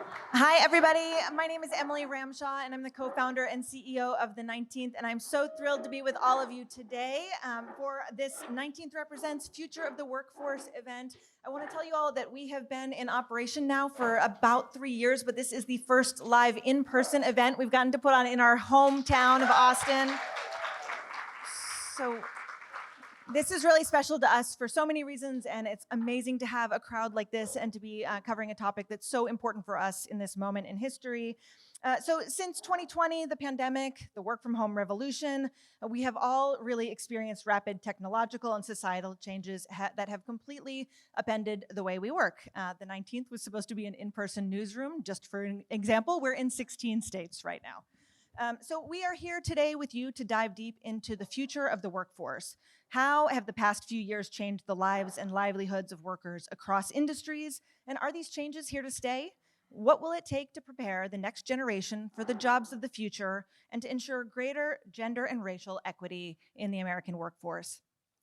Hi, everybody. My name is Emily Ramshaw, and I'm the co-founder and CEO of the 19th. And I'm so thrilled to be with all of you today for this 19th Represents Future of the Workforce event. I want to tell you all that we have been in operation now for about 3 years, but this is the first live in-person event we've gotten to put on in our hometown of Austin. So this is really special to us for so many reasons, and it's amazing to have a crowd like this and to be covering a topic that's so important for us in this moment in history. So since 2020, the pandemic, the work from home revolution, we have all really experienced rapid technological and societal changes that have completely upended the way we work. The 19th was supposed to be an in-person newsroom. Just for an example, we're in 16 states right now. So we are here today with you to dive deep into the future of the workforce. How have the past few years changed the lives and livelihoods of workers across industries? And are these changes here to stay? What will it take to prepare the next generation for the jobs of the future and to ensure greater gender and racial equity in the American workforce?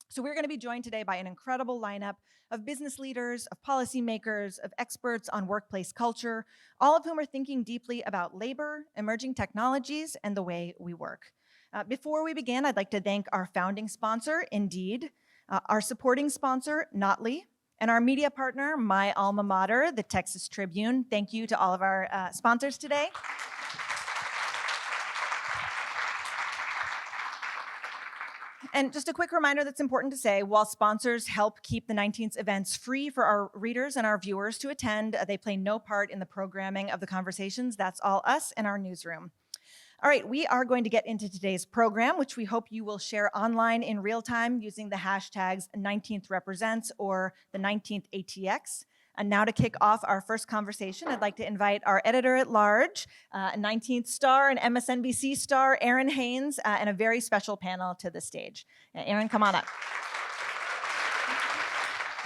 So we're going to be joined today by an incredible lineup of business leaders, of policymakers, of experts on workplace culture, all of whom are thinking deeply about labor, emerging technologies, and the way we work. Before we begin, I'd like to thank our founding sponsor, Indeed, our supporting sponsor, Notley, and our media partner, my alma mater, the Texas Tribune. Thank you to all of our sponsors today. And just a quick reminder that's important to say, while sponsors help keep the 19th events free for our readers and our viewers to attend, they play no part in the programming of the conversations. That's all us and our newsroom. All right, we are going to get into today's program, which we hope you will share online in real time using the hashtags 19th Represents or the 19th ATX. And now to kick off our first conversation, I'd like to invite our editor-at-large, 19th star and MSNBC star, Erin Haynes, and a very special panel to the stage. Erin, come on up.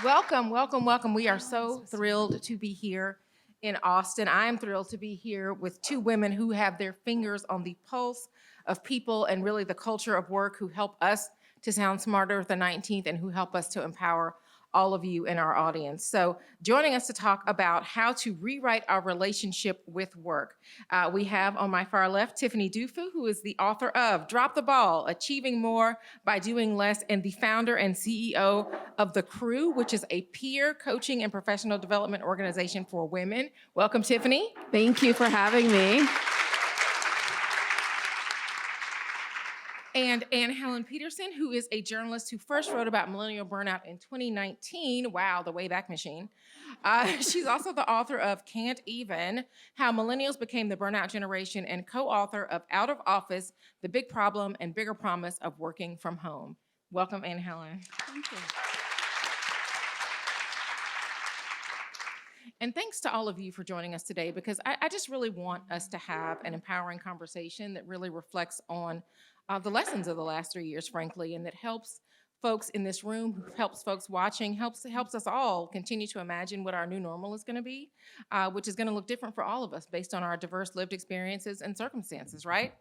Welcome, welcome, welcome. We are so thrilled to be here in Austin. I am thrilled to be here with two women who have their fingers on the pulse of people and really the culture of work, who help us to sound smarter at the 19th and who help us to empower all of you in our audience. So joining us to talk about how to rewrite our relationship with work, we have on my far left, Tiffany Dufu, who is the author of Drop the Ball, Achieving More by Doing Less, and the founder and CEO of The Crew, which is a peer coaching and professional development organization for women. Welcome, Tiffany. Thank you for having me. And Anne Helen Peterson, who is a journalist who first wrote about millennial burnout in 2019. Wow, the Wayback Machine. She's also the author of Can't Even, How Millennials Became the Burnout Generation, and co-author of Out of Office, The Big Problem and Bigger Promise of Working from Home. Welcome, Anne Helen. Thank you. And thanks to all of you for joining us today, because I just really want us to have an empowering conversation that really reflects on the lessons of the last 3 years, frankly, and that helps folks in this room, helps folks watching, helps us all continue to imagine what our new normal is going to be, which is going to look different for all of us based on our diverse lived experiences and circumstances, right?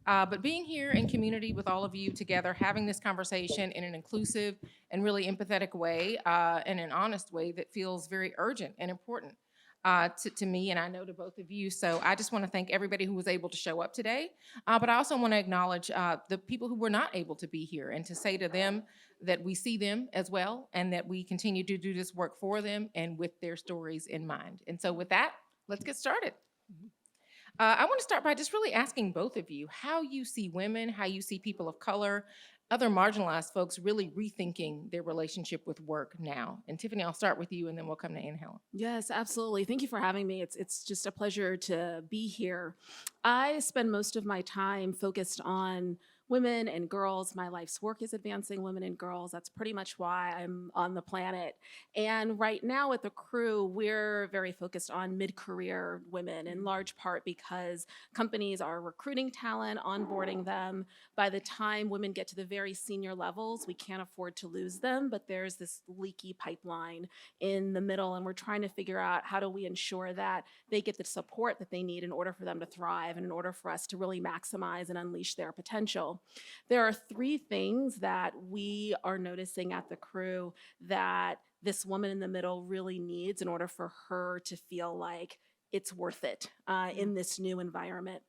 But being here in community with all of you together, having this conversation in an inclusive and really empathetic way, and an honest way that feels very urgent and important to me, and I know to both of you. So I just want to thank everybody who was able to show up today. But I also want to acknowledge the people who were not able to be here, and to say to them that we see them as well, and that we continue to do this work for them and with their stories in mind. And so with that, let's get started. I want to start by just really asking both of you how you see women, how you see people of color, other marginalized folks really rethinking their relationship with work now. And Tiffany, I'll start with you, and then we'll come to Anne Helen. Yes, absolutely. Thank you for having me. It's just a pleasure to be here. I spend most of my time focused on women and girls. My life's work is advancing women and girls. That's pretty much why I'm on the planet. And right now at The Crew, we're very focused on mid-career women, in large part because companies are recruiting talent, onboarding them. By the time women get to the very senior levels, we can't afford to lose them, but there's this leaky pipeline in the middle, and we're trying to figure out how do we ensure that they get the support that they need in order for them to thrive and in order for us to really maximize and unleash their potential. There are three things that we are noticing at The Crew that this woman in the middle really needs in order for her to feel like it's worth it in this new environment.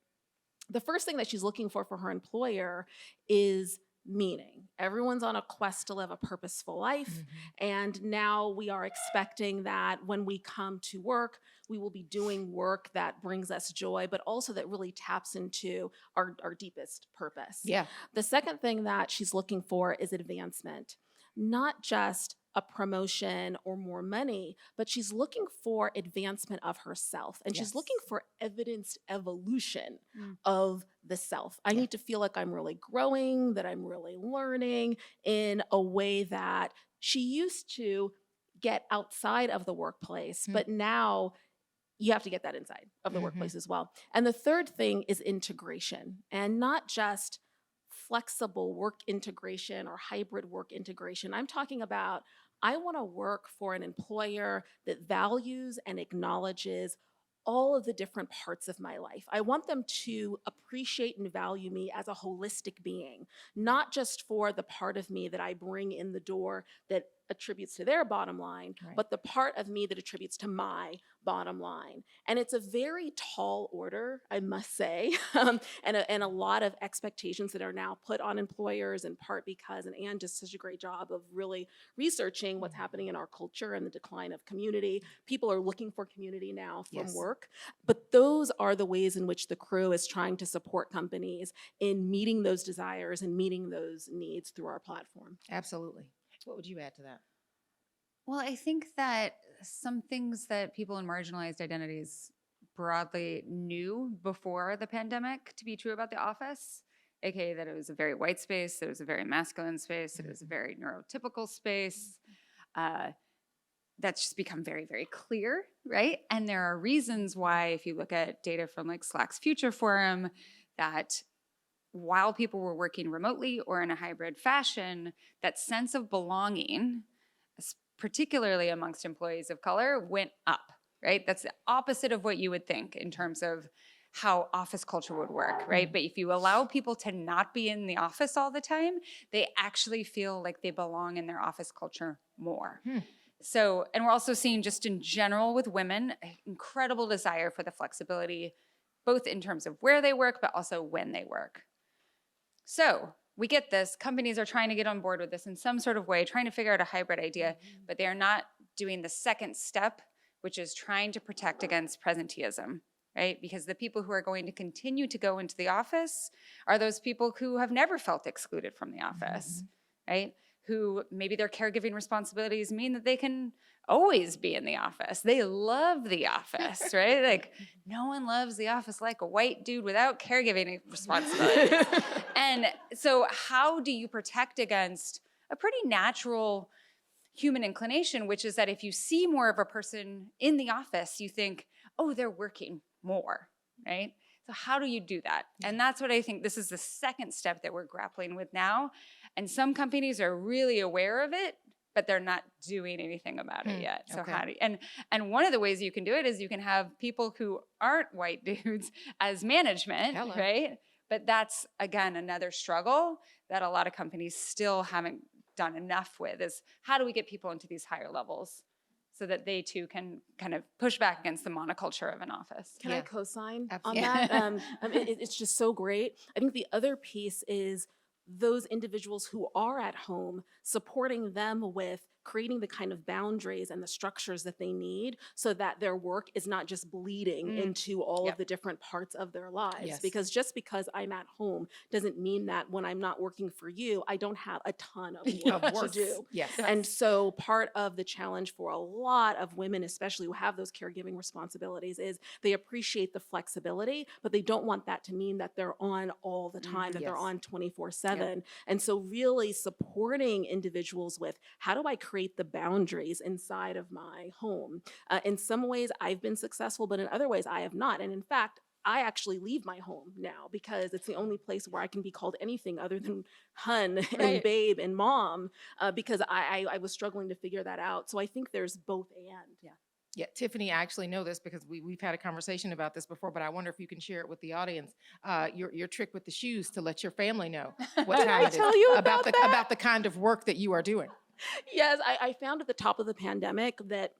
The first thing that she's looking for her employer is meaning. Everyone's on a quest to live a purposeful life. And now we are expecting that when we come to work, we will be doing work that brings us joy, but also that really taps into our deepest purpose. Yeah. The second thing that she's looking for is advancement, not just a promotion or more money, but she's looking for advancement of herself. And she's looking for evidenced evolution of the self. I need to feel like I'm really growing, that I'm really learning in a way that she used to get outside of the workplace, but now you have to get that inside of the workplace as well. And the third thing is integration, and not just flexible work integration or hybrid work integration. I'm talking about, I want to work for an employer that values and acknowledges all of the different parts of my life. I want them to appreciate and value me as a holistic being, not just for the part of me that I bring in the door that attributes to their bottom line, but the part of me that attributes to my bottom line. And it's a very tall order, I must say, and a lot of expectations that are now put on employers, in part because, and Anne does such a great job of really researching what's happening in our culture and the decline of community. People are looking for community now from work, but those are the ways in which the crew is trying to support companies in meeting those desires and meeting those needs through our platform. Absolutely. What would you add to that? Well, I think that some things that people in marginalized identities broadly knew before the pandemic to be true about the office, aka that it was a very white space, it was a very masculine space, it was a very neurotypical space. That's just become very, very clear, right? And there are reasons why, if you look at data from like Slack's Future Forum, that while people were working remotely or in a hybrid fashion, that sense of belonging, particularly amongst employees of color, went up, right? That's the opposite of what you would think in terms of how office culture would work, right? But if you allow people to not be in the office all the time, they actually feel like they belong in their office culture more. So, and we're also seeing just in general with women, incredible desire for the flexibility, both in terms of where they work, but also when they work. So we get this, companies are trying to get on board with this in some sort of way, trying to figure out a hybrid idea, but they are not doing the second step, which is trying to protect against presenteeism, right? Because the people who are going to continue to go into the office are those people who have never felt excluded from the office, right? Who maybe their caregiving responsibilities mean that they can always be in the office. They love the office, right? Like no one loves the office like a white dude without caregiving responsibilities. And so how do you protect against a pretty natural human inclination, which is that if you see more of a person in the office, you think, oh, they're working more, right? So how do you do that? And that's what I think this is the second step that we're grappling with now. And some companies are really aware of it, but they're not doing anything about it yet. So how do you, and one of the ways you can do it is you can have people who aren't white dudes as management, right? But that's, again, another struggle that a lot of companies still haven't done enough with, is how do we get people into these higher levels so that they too can kind of push back against the monoculture of an office. Can I co-sign Absolutely. on that? It's just so great. I think the other piece is those individuals who are at home, supporting them with creating the kind of boundaries and the structures that they need so that their work is not just bleeding into all of the different parts of their lives. Because just because I'm at home doesn't mean that when I'm not working for you, I don't have a ton of work to do. And so part of the challenge for a lot of women, especially who have those caregiving responsibilities, is they appreciate the flexibility, but they don't want that to mean that they're on all the time, that they're on 24/7. And so really supporting individuals with, how do I create the boundaries inside of my home? In some ways I've been successful, but in other ways I have not. And in fact, I actually leave my home now because it's the only place where I can be called anything other than hun and babe and mom, because I was struggling to figure that out. So I think there's both and. Yeah, Tiffany, I actually know this because we've had a conversation about this before, but I wonder if you can share it with the audience. Your trick with the shoes to let your family know what time it is. Tell you about that? About the kind of work that you are doing. Yes, I found at the top of the pandemic that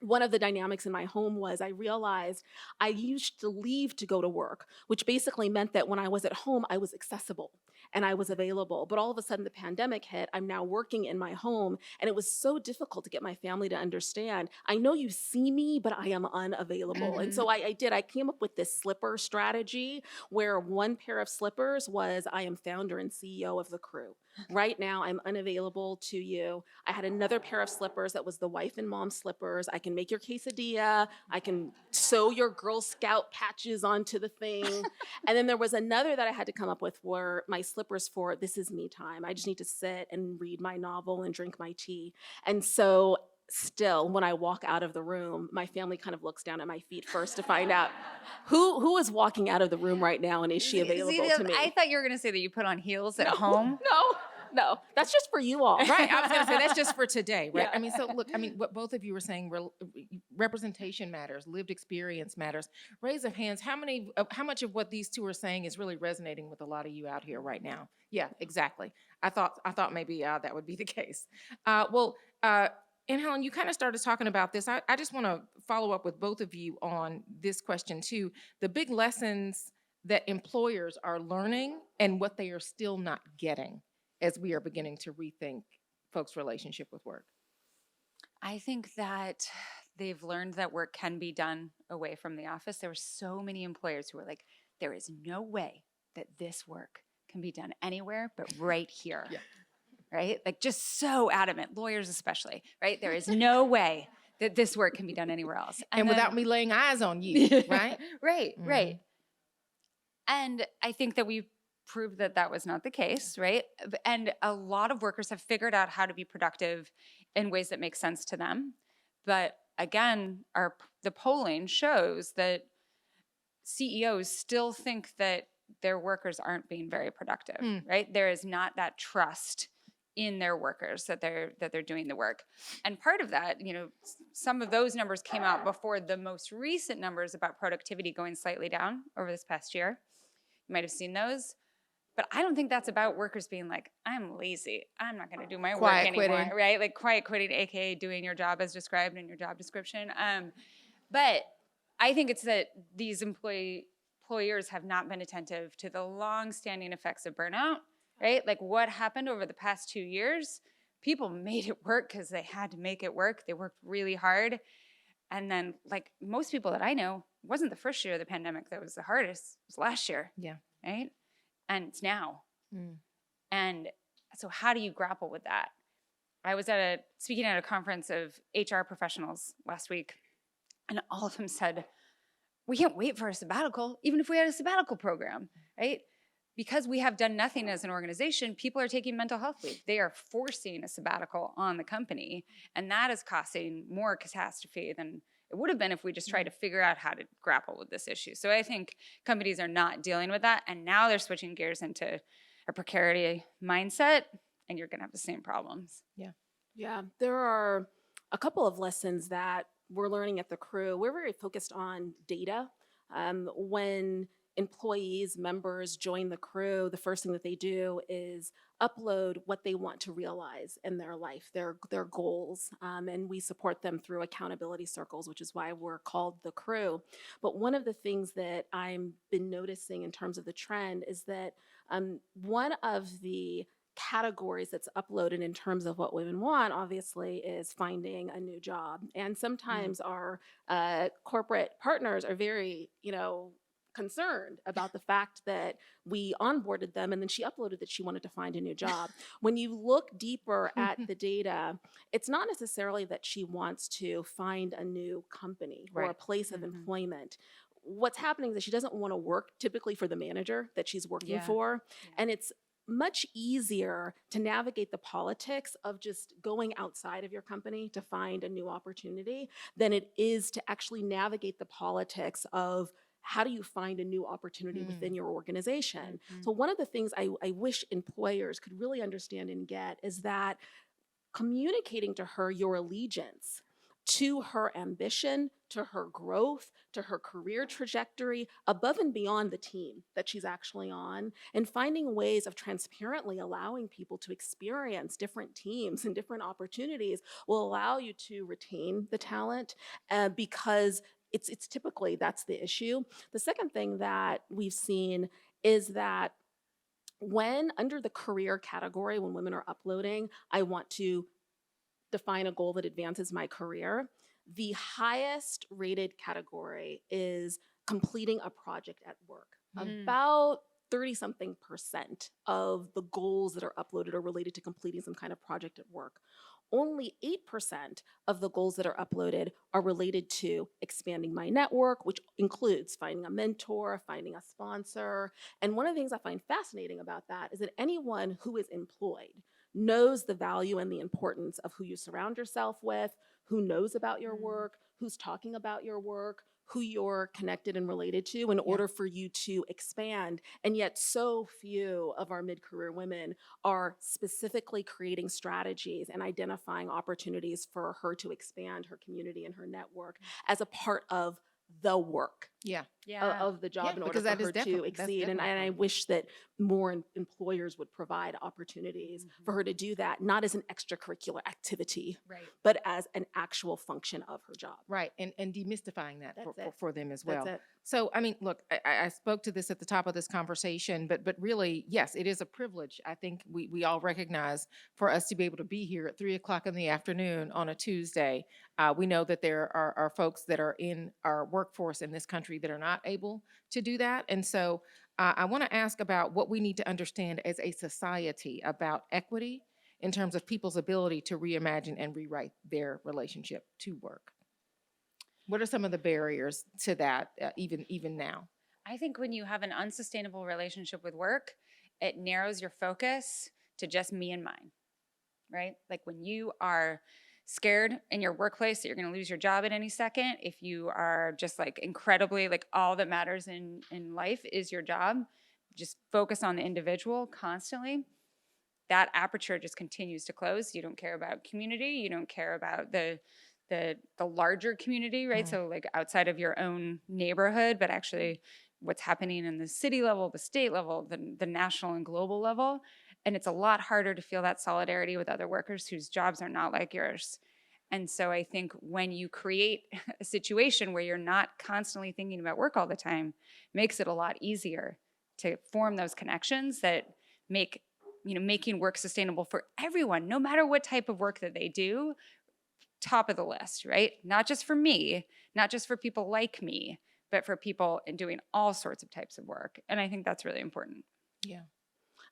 one of the dynamics in my home was I realized I used to leave to go to work, which basically meant that when I was at home, I was accessible and I was available. But all of a sudden, the pandemic hit. I'm now working in my home, and it was so difficult to get my family to understand. I know you see me, but I am unavailable. And so I did. I came up with this slipper strategy where one pair of slippers was I am founder and CEO of the crew. Right now, I'm unavailable to you. I had another pair of slippers that was the wife and mom slippers. I can make your quesadilla. I can sew your Girl Scout patches onto the thing. And then there was another that I had to come up with were my slippers for this is me time. I just need to sit and read my novel and drink my tea. And so still, when I walk out of the room, my family kind of looks down at my feet first to find out who is walking out of the room right now and is she available to me? I thought you were going to say that you put on heels at No, home. No, that's just for you all. Right. I was going to say that's just for today, right? Yeah. I mean, so look, I mean, what both of you were saying, representation matters, lived experience matters. Raise of hands, how much of what these two are saying is really resonating with a lot of you out here right now? Yeah, exactly. I thought maybe that would be the case. And Helen, you kind of started talking about this. I just want to follow up with both of you on this question too. The big lessons that employers are learning and what they are still not getting as we are beginning to rethink folks' relationship with work. I think that they've learned that work can be done away from the office. There were so many employers who were like, there is no way that this work can be done anywhere but right here. Yeah. Right? Like just so adamant, lawyers especially, right? There is no way that this work can be done anywhere else. And without me laying eyes on you, right? Right, Mhm. right. And I think that we proved that that was not the case, right? And a lot of workers have figured out how to be productive in ways that make sense to them. But again, the polling shows that CEOs still think that their workers aren't being very productive, right? There is not that trust in their workers that they're doing the work. And part of that, some of those numbers came out before the most recent numbers about productivity going slightly down over this past year. You might have seen those. But I don't think that's about workers being like, I'm lazy. I'm not going to do my Quiet work anymore, quitting. right? Like quiet quitting, aka doing your job as described in your job description. But I think it's that these employers have not been attentive to the long-standing effects of burnout, right? Like what happened over the past 2 years? People made it work because they had to make it work. They worked really hard. And then like most people that I know, it wasn't the first year of the pandemic that was the hardest. It was last year. Yeah. Right? And it's now. And so how do you grapple with that? I was speaking at a conference of HR professionals last week, and all of them said, we can't wait for a sabbatical, even if we had a sabbatical program, right? Because we have done nothing as an organization, people are taking mental health leave. They are forcing a sabbatical on the company, and that is causing more catastrophe than it would have been if we just tried to figure out how to grapple with this issue. So I think companies are not dealing with that, and now they're switching gears into a precarity mindset, and you're going to have the same problems. Yeah, there are a couple of lessons that we're learning at the crew. We're very focused on data. When employees, members join the crew, the first thing that they do is upload what they want to realize in their life, their goals, and we support them through accountability circles, which is why we're called the crew. But one of the things that I've been noticing in terms of the trend is that one of the categories that's uploaded in terms of what women want, obviously, is finding a new job. And sometimes our corporate partners are very, concerned about the fact that we onboarded them and then she uploaded that she wanted to find a new job. When you look deeper at the data, it's not necessarily that she wants to find a new company or a place of employment. What's happening is that she doesn't want to work typically for the manager that she's working for. And it's much easier to navigate the politics of just going outside of your company to find a new opportunity than it is to actually navigate the politics of how do you find a new opportunity within your organization. So one of the things I wish employers could really understand and get is that communicating to her your allegiance to her ambition, to her growth, to her career trajectory, above and beyond the team that she's actually on, and finding ways of transparently allowing people to experience different teams and different opportunities will allow you to retain the talent because it's typically that's the issue. The second thing that we've seen is that when under the career category, when women are uploading, I want to define a goal that advances my career, the highest rated category is completing a project at work. About 30 something percent of the goals that are uploaded are related to completing some kind of project at work. Only 8% of the goals that are uploaded are related to expanding my network, which includes finding a mentor, finding a sponsor. And one of the things I find fascinating about that is that anyone who is employed knows the value and the importance of who you surround yourself with, who knows about your work, who's talking about your work, who you're connected and related to in order for you to expand. And yet so few of our mid-career women are specifically creating strategies and identifying opportunities for her to expand her community and her network as a part of the work Yeah. of the job in order because for that is her to definitely- that's exceed. And definitely I wish that more employers would provide opportunities for her to do that, not as an extracurricular activity, Right. but as an actual function of her job. Right. And demystifying that That's it. for them as well. That's it. So, I mean, look, I spoke to this at the top of this conversation, but really, yes, it is a privilege. I think we all recognize for us to be able to be here at 3 o'clock in the afternoon on a Tuesday. We know that there are folks that are in our workforce in this country that are not able to do that. And so I want to ask about what we need to understand as a society about equity in terms of people's ability to reimagine and rewrite their relationship to work. What are some of the barriers to that, even now? I think when you have an unsustainable relationship with work, it narrows your focus to just me and mine, right? Like when you are scared in your workplace that you're going to lose your job at any second, if you are just like incredibly like all that matters in life is your job, just focus on the individual constantly, that aperture just continues to close. You don't care about community, you don't care about the larger community, right? So like outside of your own neighborhood, but actually what's happening in the city level, the state level, the national and global level. And it's a lot harder to feel that solidarity with other workers whose jobs are not like yours. And so I think when you create a situation where you're not constantly thinking about work all the time, makes it a lot easier to form those connections that make, making work sustainable for everyone, no matter what type of work that they do, top of the list, right? Not just for me, not just for people like me, but for people in doing all sorts of types of work. And I think that's really important. Yeah.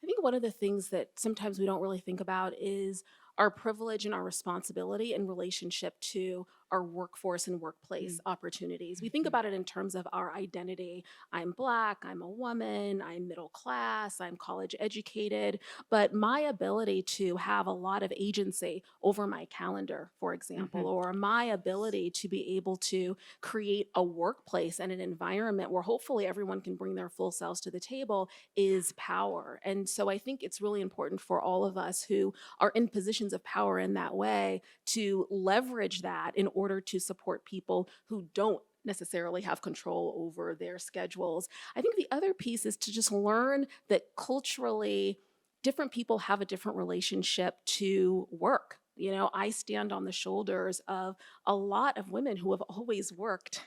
I think one of the things that sometimes we don't really think about is our privilege and our responsibility in relationship to our workforce and workplace opportunities. We think about it in terms of our identity. I'm Black, I'm a woman, I'm middle class, I'm college educated, but my ability to have a lot of agency over my calendar, for example, or my ability to be able to create a workplace and an environment where hopefully everyone can bring their full selves to the table is power. And so I think it's really important for all of us who are in positions of power in that way to leverage that in order to support people who don't necessarily have control over their schedules. I think the other piece is to just learn that culturally, different people have a different relationship to work. I stand on the shoulders of a lot of women who have always worked.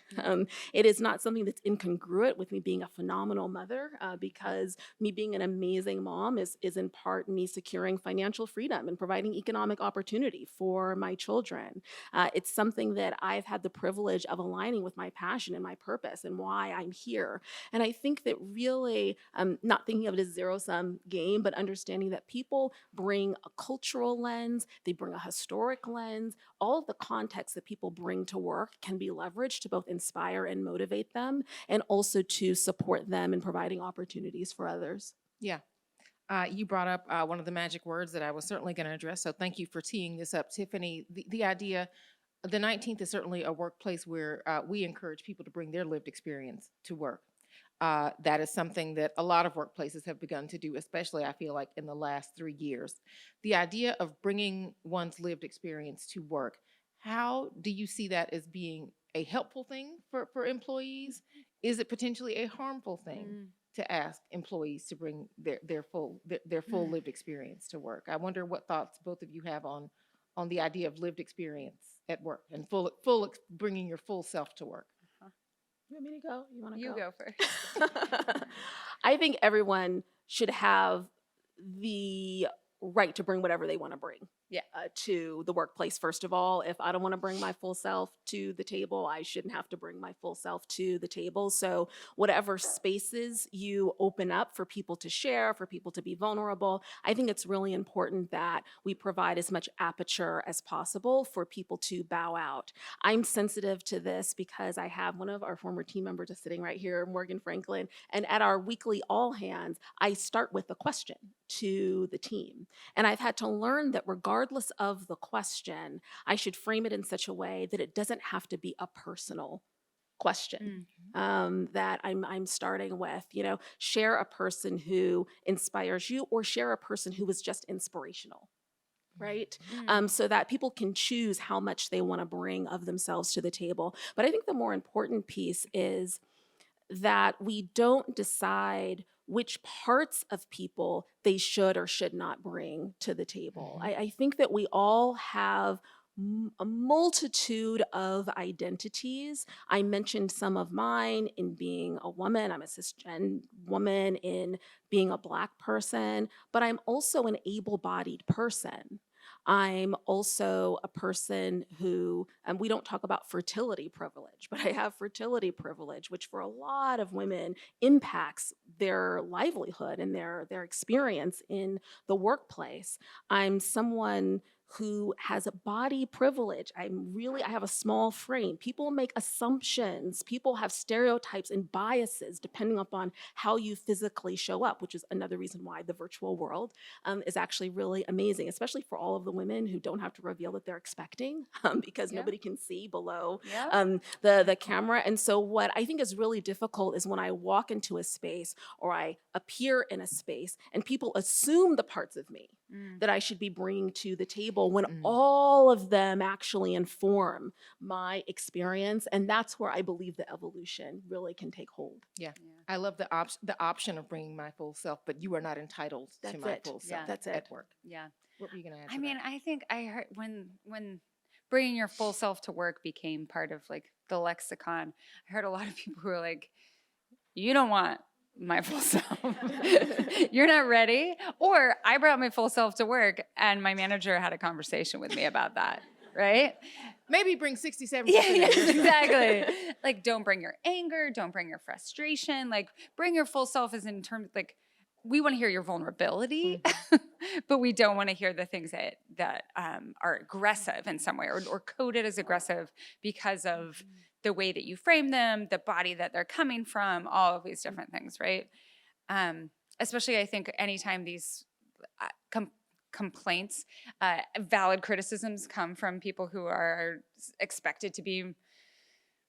It is not something that's incongruent with me being a phenomenal mother because me being an amazing mom is in part me securing financial freedom and providing economic opportunity for my children. It's something that I've had the privilege of aligning with my passion and my purpose and why I'm here. And I think that really not thinking of it as a zero-sum game, but understanding that people bring a cultural lens, they bring a historic lens, all of the context that people bring to work can be leveraged to both inspire and motivate them, and also to support them in providing opportunities for others. Yeah. You brought up one of the magic words that I was certainly going to address. So thank you for teeing this up, Tiffany. The idea, the 19th is certainly a workplace where we encourage people to bring their lived experience to work. That is something that a lot of workplaces have begun to do, especially I feel like in the last 3 years. The idea of bringing one's lived experience to work How do you see that as being a helpful thing for employees? Is it potentially a harmful thing to ask employees to bring their full lived experience to work? I wonder what thoughts both of you have on the idea of lived experience at work and bringing your full self to work. You want me to go? You want to You go? go first. I think everyone should have the right to bring whatever they want to bring. Yeah. To the workplace. First of all, if I don't want to bring my full self to the table, I shouldn't have to bring my full self to the table. So whatever spaces you open up for people to share, for people to be vulnerable, I think it's really important that we provide as much aperture as possible for people to bow out. I'm sensitive to this because I have one of our former team members just sitting right here, Morgan Franklin, and at our weekly all hands, I start with a question to the team. And I've had to learn that regardless of the question, I should frame it in such a way that it doesn't have to be a personal question. That I'm starting with, share a person who inspires you or share a person who was just inspirational. Right? So that people can choose how much they want to bring of themselves to the table. But I think the more important piece is that we don't decide which parts of people they should or should not bring to the table. I think that we all have a multitude of identities. I mentioned some of mine in being a woman. I'm a cisgen woman, in being a Black person, but I'm also an able-bodied person. I'm also a person who, and we don't talk about fertility privilege, but I have fertility privilege, which for a lot of women impacts their livelihood and their experience in the workplace. I'm someone who has a body privilege. I have a small frame. People make assumptions. People have stereotypes and biases depending upon how you physically show up, which is another reason why the virtual world is actually really amazing, especially for all of the women who don't have to reveal that they're expecting because nobody can see below the camera. And so what I think is really difficult is when I walk into a space or I appear in a space and people assume the parts of me that I should be bringing to the table when all of them actually inform my experience. And that's where I believe the evolution really can take hold. Yeah. I love the option of bringing my full self, but you are not entitled to my full self at work. Yeah. What were you going to add? I mean, I think I heard when bringing your full self to work became part of like the lexicon, I heard a lot of people who were like, you don't want my full self. You're not ready. Or I brought my full self to work and my manager had a conversation with me about that. Right? Maybe bring 67%. Yeah, exactly. Like, don't bring your anger, don't bring your frustration. Like, bring your full self as in terms, like, we want to hear your vulnerability, but we don't want to hear the things that are aggressive in some way or coded as aggressive because of the way that you frame them, the body that they're coming from, all of these different things, right? Especially, I think, anytime these complaints, valid criticisms come from people who are expected to be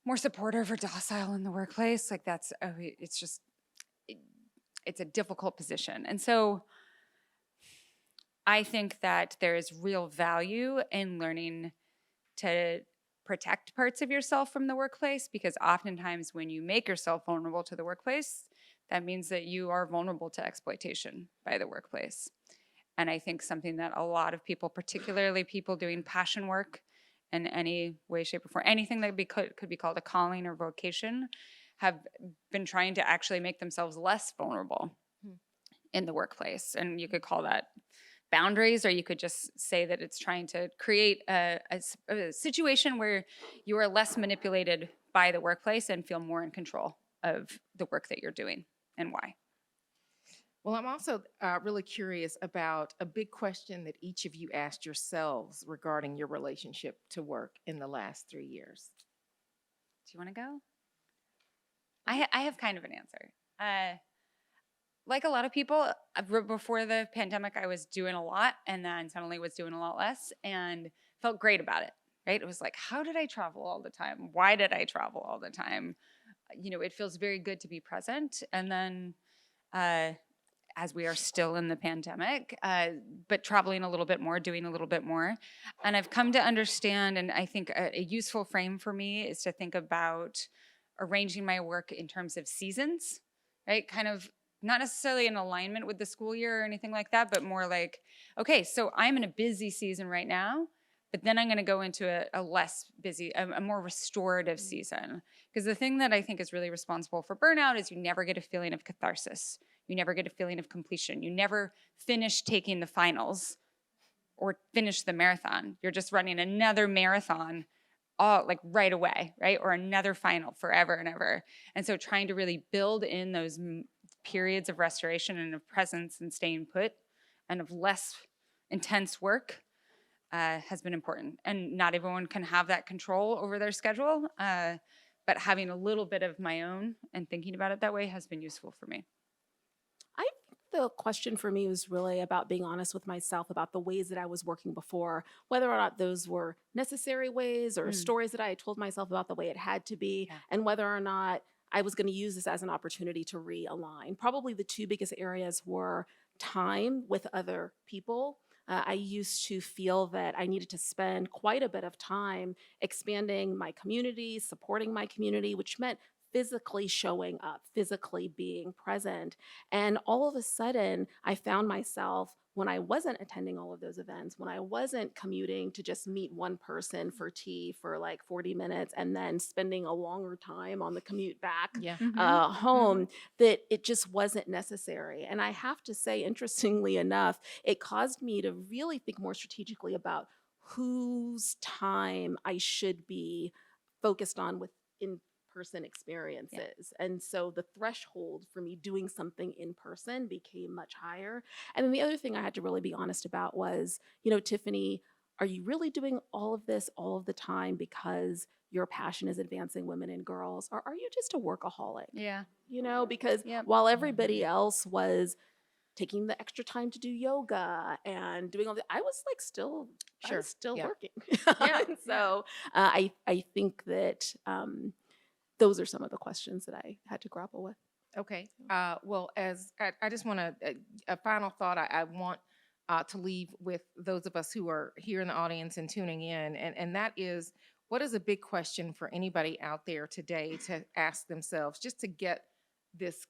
more supportive or docile in the workplace, like it's a difficult position. And so I think that there is real value in learning to protect parts of yourself from the workplace, because oftentimes when you make yourself vulnerable to the workplace, that means that you are vulnerable to exploitation by the workplace. And I think something that a lot of people, particularly people doing passion work in any way, shape, or form, anything that could be called a calling or vocation, have been trying to actually make themselves less vulnerable in the workplace. And you could call that boundaries, or you could just say that it's trying to create a situation where you are less manipulated by the workplace and feel more in control of the work that you're doing and why. Well, I'm also really curious about a big question that each of you asked yourselves regarding your relationship to work in the last 3 years. Do you want to go? I have kind of an answer. Like a lot of people, before the pandemic, I was doing a lot and then suddenly was doing a lot less and felt great about it, right? It was like, how did I travel all the time? Why did I travel all the time? It feels very good to be present. And then as we are still in the pandemic, but traveling a little bit more, doing a little bit more. And I've come to understand, and I think a useful frame for me is to think about arranging my work in terms of seasons, right? Kind of not necessarily in alignment with the school year or anything like that, but more like, okay, so I'm in a busy season right now, but then I'm going to go into a less busy, a more restorative season. Because the thing that I think is really responsible for burnout is you never get a feeling of catharsis. You never get a feeling of completion. You never finish taking the finals or finish the marathon. You're just running another marathon all like right away, right? Or another final forever and ever. And so trying to really build in those periods of restoration and of presence and staying put and of less intense work has been important. And not everyone can have that control over their schedule, but having a little bit of my own and thinking about it that way has been useful for me. I think the question for me was really about being honest with myself about the ways that I was working before, whether or not those were necessary ways or stories that I had told myself about the way it had to be, and whether or not I was going to use this as an opportunity to realign. Probably the two biggest areas were time with other people. I used to feel that I needed to spend quite a bit of time expanding my community, supporting my community, which meant physically showing up, physically being present. And all of a sudden, I found myself when I wasn't attending all of those events, when I wasn't commuting to just meet one person for tea for like 40 minutes and then spending a longer time on the commute back home, that it just wasn't necessary. And I have to say, interestingly enough, it caused me to really think more strategically about whose time I should be focused on with in-person experiences. And so the threshold for me doing something in person became much higher. And then the other thing I had to really be honest about was, Tiffany, are you really doing all of this all of the time because your passion is advancing women and girls? Or are you just a workaholic? Yeah. Because while everybody else was taking the extra time to do yoga and doing all that, I was like I was still working. And so I think that those are some of the questions that I had to grapple with. Okay. Well, as I just want a final thought I want to leave with those of us who are here in the audience and tuning in, and that is, what is a big question for anybody out there today to ask themselves, just to get this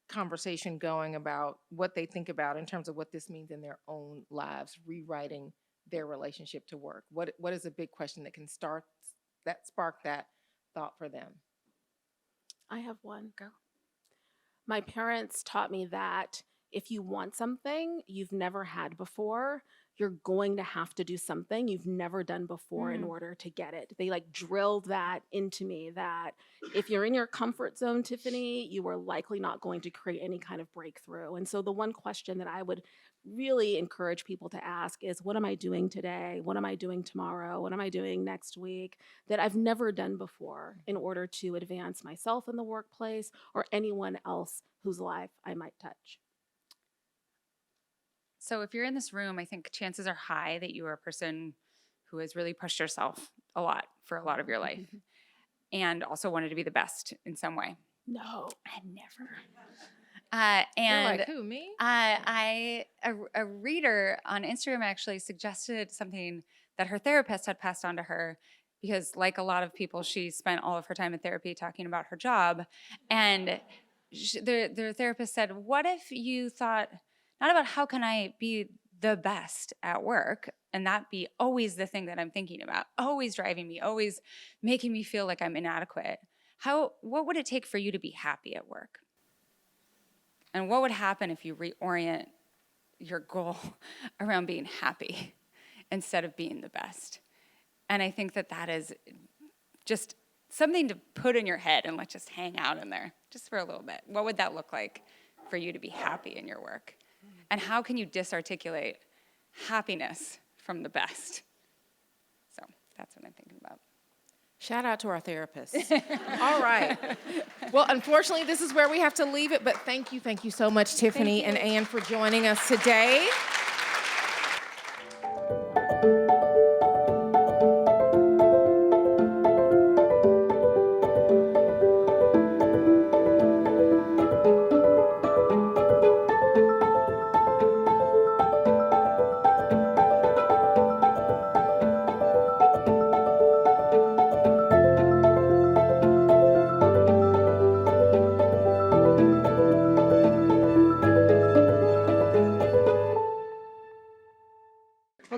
conversation going about what they think about in terms of what this means in their own lives, rewriting their relationship to work? What is a big question that can spark that thought for them? I have one. Go. My parents taught me that if you want something you've never had before, you're going to have to do something you've never done before in order to get it. They like drilled that into me, that if you're in your comfort zone, Tiffany, you are likely not going to create any kind of breakthrough. And so the one question that I would really encourage people to ask is, what am I doing today? What am I doing tomorrow? What am I doing next week that I've never done before in order to advance myself in the workplace or anyone else whose life I might touch? So if you're in this room, I think chances are high that you are a person who has really pushed yourself a lot for a lot of your life and also wanted to be the best in some way. No. I never. And You're like, who, me? a reader on Instagram actually suggested something that her therapist had passed on to her, because like a lot of people, she spent all of her time in therapy talking about her job. And the therapist said, what if you thought not about how can I be the best at work, and that be always the thing that I'm thinking about, always driving me, always making me feel like I'm inadequate. What would it take for you to be happy at work? And what would happen if you reorient your goal around being happy instead of being the best? And I think that is just something to put in your head and let just hang out in there just for a little bit. What would that look like for you to be happy in your work? And how can you disarticulate happiness from the best? So that's what I'm thinking about. Shout out to our therapists. All right. Well, unfortunately, this is where we have to leave it, but thank you so much, Tiffany and Anne, for joining us today.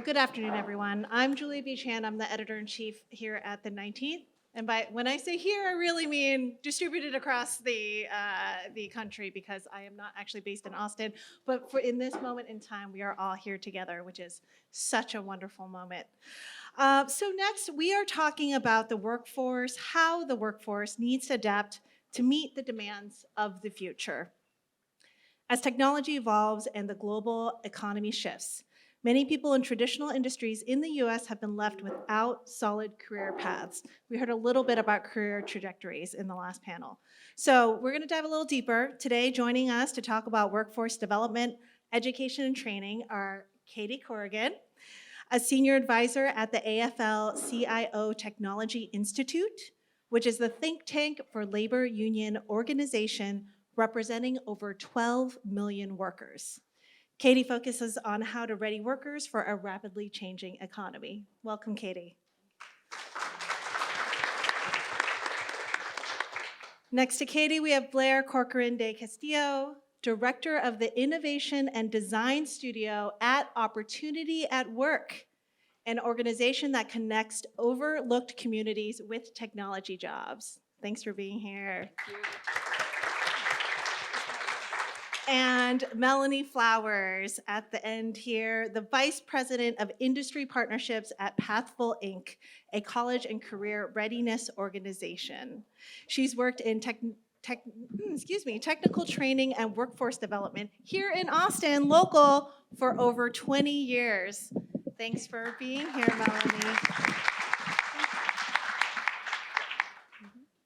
Good afternoon, everyone. I'm Julia Beechan. I'm the editor-in-chief here at the 19th. And when I say here, I really mean distributed across the country, because I am not actually based in Austin. But in this moment in time, we are all here together, which is such a wonderful moment. So next, we are talking about the workforce, how the workforce needs to adapt to meet the demands of the future. As technology evolves and the global economy shifts, many people in traditional industries in the US have been left without solid career paths. We heard a little bit about career trajectories in the last panel. So we're going to dive a little deeper. Today, joining us to talk about workforce development, education, and training are Katie Corrigan, a senior advisor at the AFL-CIO Technology Institute, which is the think tank for labor union organization representing over 12 million workers. Katie focuses on how to ready workers for a rapidly changing economy. Welcome, Katie. Next to Katie, we have Blair Corcoran de Castillo, Director of the Innovation and Design Studio at Opportunity at Work, an organization that connects overlooked communities with technology jobs. Thanks for being here. Thank you. And Melanie Flowers at the end here, the Vice President of Industry Partnerships at Pathful Inc., a college and career readiness organization. She's worked in technical training and workforce development here in Austin, local, for over 20 years. Thanks for being here, Melanie.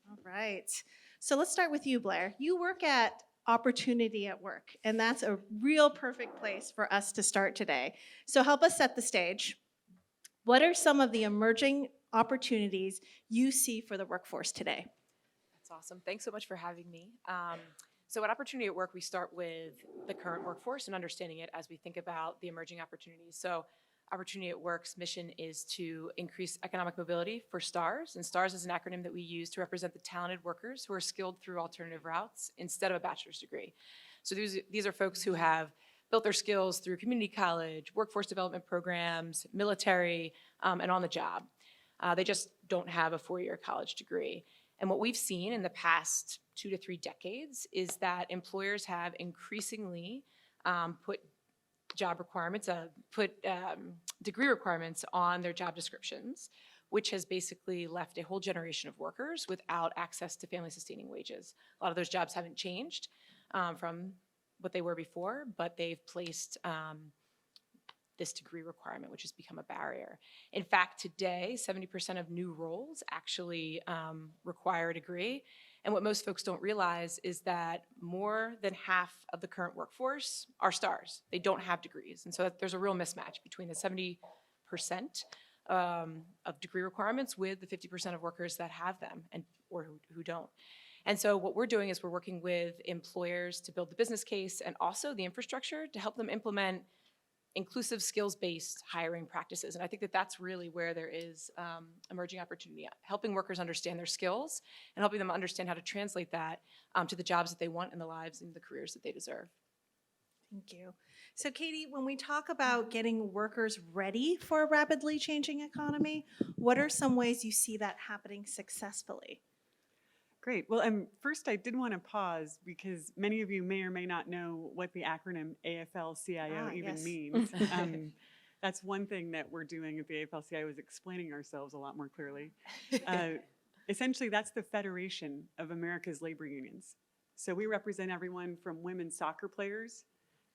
All right. So let's start with you, Blair. You work at Opportunity at Work, and that's a real perfect place for us to start today. So help us set the stage. What are some of the emerging opportunities you see for the workforce today? That's awesome. Thanks so much for having me. So at Opportunity at Work, we start with the current workforce and understanding it as we think about the emerging opportunities. So Opportunity at Work's mission is to increase economic mobility for STARS, and STARS is an acronym that we use to represent the talented workers who are skilled through alternative routes instead of a bachelor's degree. So these are folks who have built their skills through community college, workforce development programs, military, and on the job. They just don't have a four-year college degree. And what we've seen in the past 2 to 3 decades is that employers have increasingly put degree requirements on their job descriptions, which has basically left a whole generation of workers without access to family-sustaining wages. A lot of those jobs haven't changed from what they were before, but they've placed this degree requirement, which has become a barrier. In fact, today, 70% of new roles actually require a degree. And what most folks don't realize is that more than half of the current workforce are STARS. They don't have degrees. And so there's a real mismatch between the 70% of degree requirements with the 50% of workers that have them or who don't. And so what we're doing is we're working with employers to build the business case and also the infrastructure to help them implement inclusive skills-based hiring practices. And I think that that's really where there is emerging opportunity, helping workers understand their skills and helping them understand how to translate that to the jobs that they want in the lives and the careers that they deserve. Thank you. So Katie, when we talk about getting workers ready for a rapidly changing economy, what are some ways you see that happening successfully? Great. Well, first I did want to pause because many of you may or may not know what the acronym AFL-CIO even yes. means. That's one thing that we're doing at the AFL-CIO is explaining ourselves a lot more clearly. Essentially, that's the Federation of America's Labor Unions. So we represent everyone from women's soccer players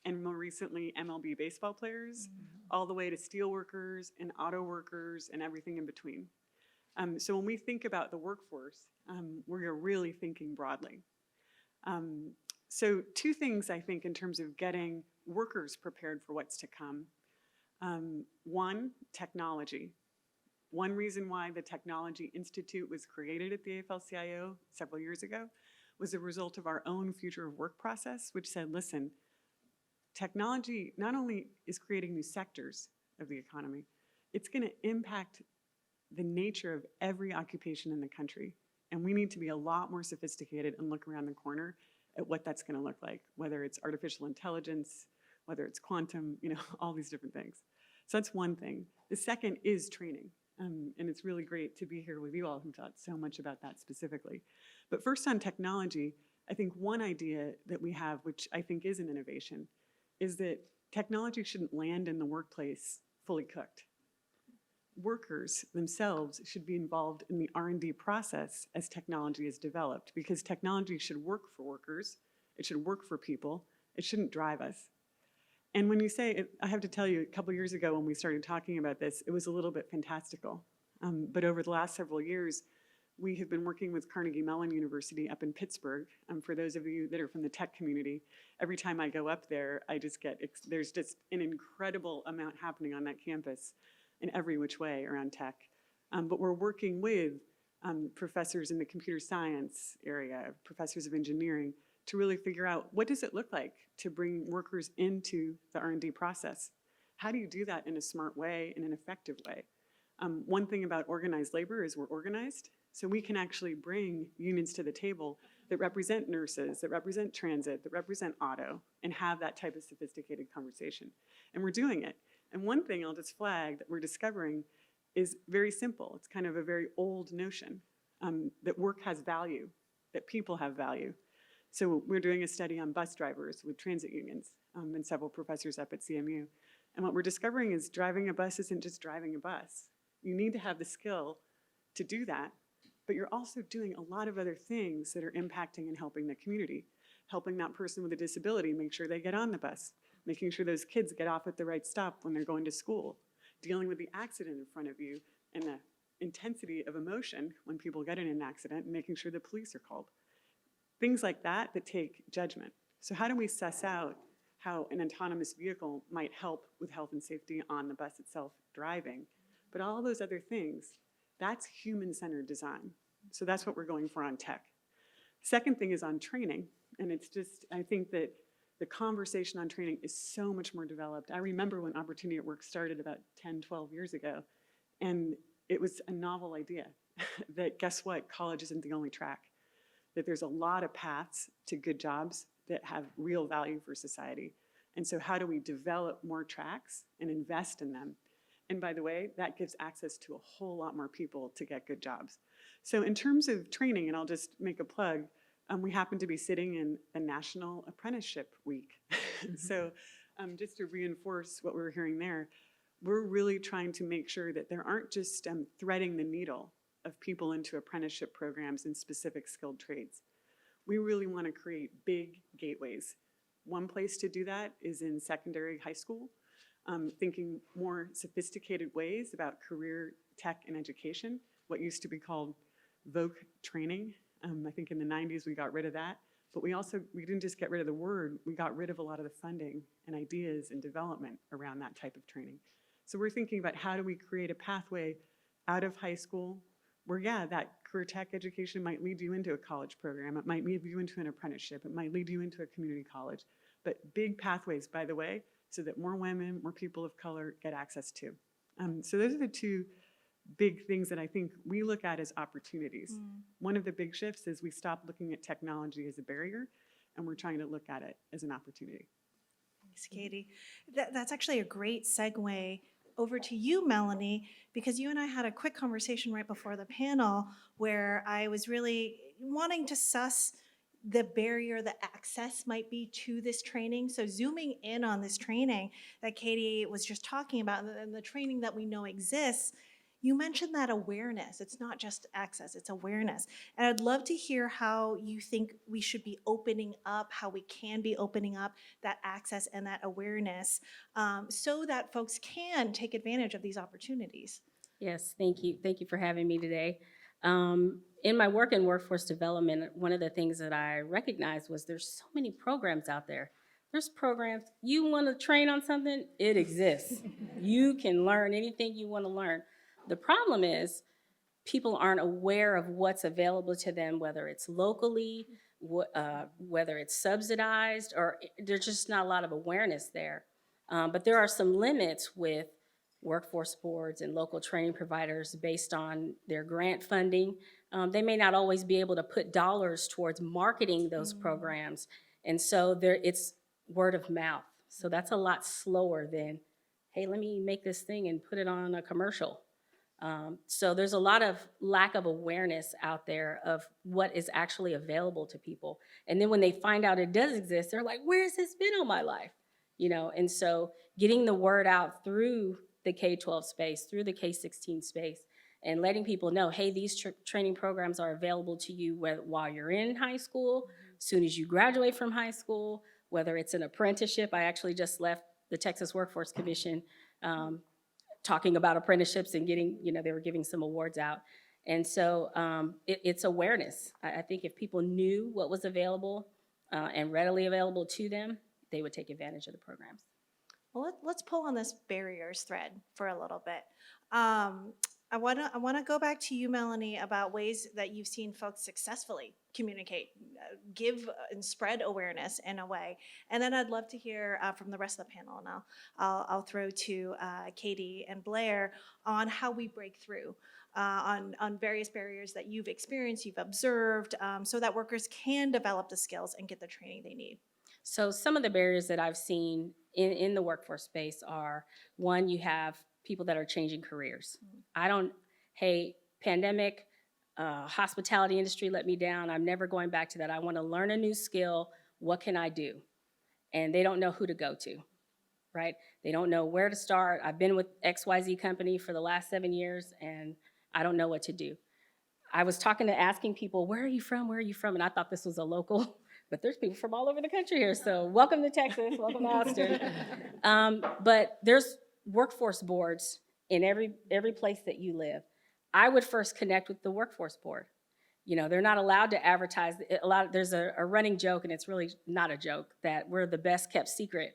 and more recently MLB baseball players, all the way to steel workers and auto workers and everything in between. So when we think about the workforce, we're really thinking broadly. So 2 things, I think, in terms of getting workers prepared for what's to come. One, technology. One reason why the Technology Institute was created at the AFL-CIO several years ago was a result of our own future of work process, which said, listen, technology not only is creating new sectors of the economy, it's going to impact the nature of every occupation in the country. And we need to be a lot more sophisticated and look around the corner at what that's going to look like, whether it's artificial intelligence, whether it's quantum, all these different things. So that's one thing. The second is training. And it's really great to be here with you all who thought so much about that specifically. But first on technology, I think one idea that we have, which I think is an innovation, is that technology shouldn't land in the workplace fully cooked. Workers themselves should be involved in the R&D process as technology is developed, because technology should work for workers, it should work for people, it shouldn't drive us. And when you say it, I have to tell you, a couple years ago when we started talking about this, it was a little bit fantastical. But over the last several years, we have been working with Carnegie Mellon University up in Pittsburgh. For those of you that are from the tech community, every time I go up there, I just get, there's just an incredible amount happening on that campus in every which way around tech. But we're working with professors in the computer science area, professors of engineering, to really figure out what does it look like to bring workers into the R&D process? How do you do that in a smart way, in an effective way? One thing about organized labor is we're organized, so we can actually bring unions to the table that represent nurses, that represent transit, that represent auto, and have that type of sophisticated conversation. And we're doing it. And one thing I'll just flag that we're discovering is very simple. It's kind of a very old notion that work has value, that people have value. So we're doing a study on bus drivers with transit unions and several professors up at CMU. And what we're discovering is driving a bus isn't just driving a bus. You need to have the skill to do that, but you're also doing a lot of other things that are impacting and helping the community, helping that person with a disability make sure they get on the bus, making sure those kids get off at the right stop when they're going to school, dealing with the accident in front of you and the intensity of emotion when people get in an accident, and making sure the police are called. Things like that that take judgment. So how do we suss out how an autonomous vehicle might help with health and safety on the bus itself driving? But all those other things, that's human-centered design. So that's what we're going for on tech. Second thing is on training. And it's just, I think that the conversation on training is so much more developed. I remember when Opportunity at Work started about 10, 12 years ago, and it was a novel idea that guess what, college isn't the only track, that there's a lot of paths to good jobs that have real value for society. And so how do we develop more tracks and invest in them? And by the way, that gives access to a whole lot more people to get good jobs. So in terms of training, and I'll just make a plug, we happen to be sitting in the National Apprenticeship Week. So just to reinforce what we're hearing there, we're really trying to make sure that there aren't just threading the needle of people into apprenticeship programs in specific skilled trades. We really want to create big gateways. One place to do that is in secondary high school, thinking more sophisticated ways about career tech and education, what used to be called voc training. I think in the 90s we got rid of that, but we didn't just get rid of the word, we got rid of a lot of the funding and ideas and development around that type of training. So we're thinking about how do we create a pathway out of high school where, yeah, that career tech education might lead you into a college program, it might lead you into an apprenticeship, it might lead you into a community college, but big pathways, by the way, so that more women, more people of color get access to. So those are the two big things that I think we look at as opportunities. One of the big shifts is we stop looking at technology as a barrier, and we're trying to look at it as an opportunity. Thanks, Katie. That's actually a great segue over to you, Melanie, because you and I had a quick conversation right before the panel where I was really wanting to suss the barrier, the access might be to this training. So zooming in on this training that Katie was just talking about and the training that we know exists, you mentioned that awareness. It's not just access, it's awareness. And I'd love to hear how you think we should be opening up, how we can be opening up that access and that awareness so that folks can take advantage of these opportunities. Yes, thank you. Thank you for having me today. In my work in workforce development, one of the things that I recognized was there's so many programs out there. There's programs, you want to train on something, it exists. You can learn anything you want to learn. The problem is people aren't aware of what's available to them, whether it's locally, whether it's subsidized, or there's just not a lot of awareness there. But there are some limits with workforce boards and local training providers based on their grant funding. They may not always be able to put dollars towards marketing those programs. And so it's word of mouth. So that's a lot slower than, hey, let me make this thing and put it on a commercial. So there's a lot of lack of awareness out there of what is actually available to people. And then when they find out it does exist, they're like, where's this been all my life? And so getting the word out through the K-12 space, through the K-16 space, and letting people know, hey, these training programs are available to you while you're in high school, as soon as you graduate from high school, whether it's an apprenticeship. I actually just left the Texas Workforce Commission talking about apprenticeships and getting, they were giving some awards out. And so it's awareness. I think if people knew what was available and readily available to them, they would take advantage of the programs. Well, let's pull on this barriers thread for a little bit. I want to go back to you, Melanie, about ways that you've seen folks successfully communicate, give and spread awareness in a way. And then I'd love to hear from the rest of the panel. And I'll throw to Katie and Blair on how we break through on various barriers that you've experienced, you've observed, so that workers can develop the skills and get the training they need. So some of the barriers that I've seen in the workforce space are, one, you have people that are changing careers. Hey, pandemic, hospitality industry let me down. I'm never going back to that. I want to learn a new skill. What can I do? And they don't know who to go to, right? They don't know where to start. I've been with XYZ company for the last 7 years, and I don't know what to do. I was asking people, where are you from? Where are you from? And I thought this was a local, but there's people from all over the country here. So welcome to Texas, welcome to Austin. But there's workforce boards in every place that you live. I would first connect with the workforce board. They're not allowed to advertise. There's a running joke, and it's really not a joke, that we're the best kept secret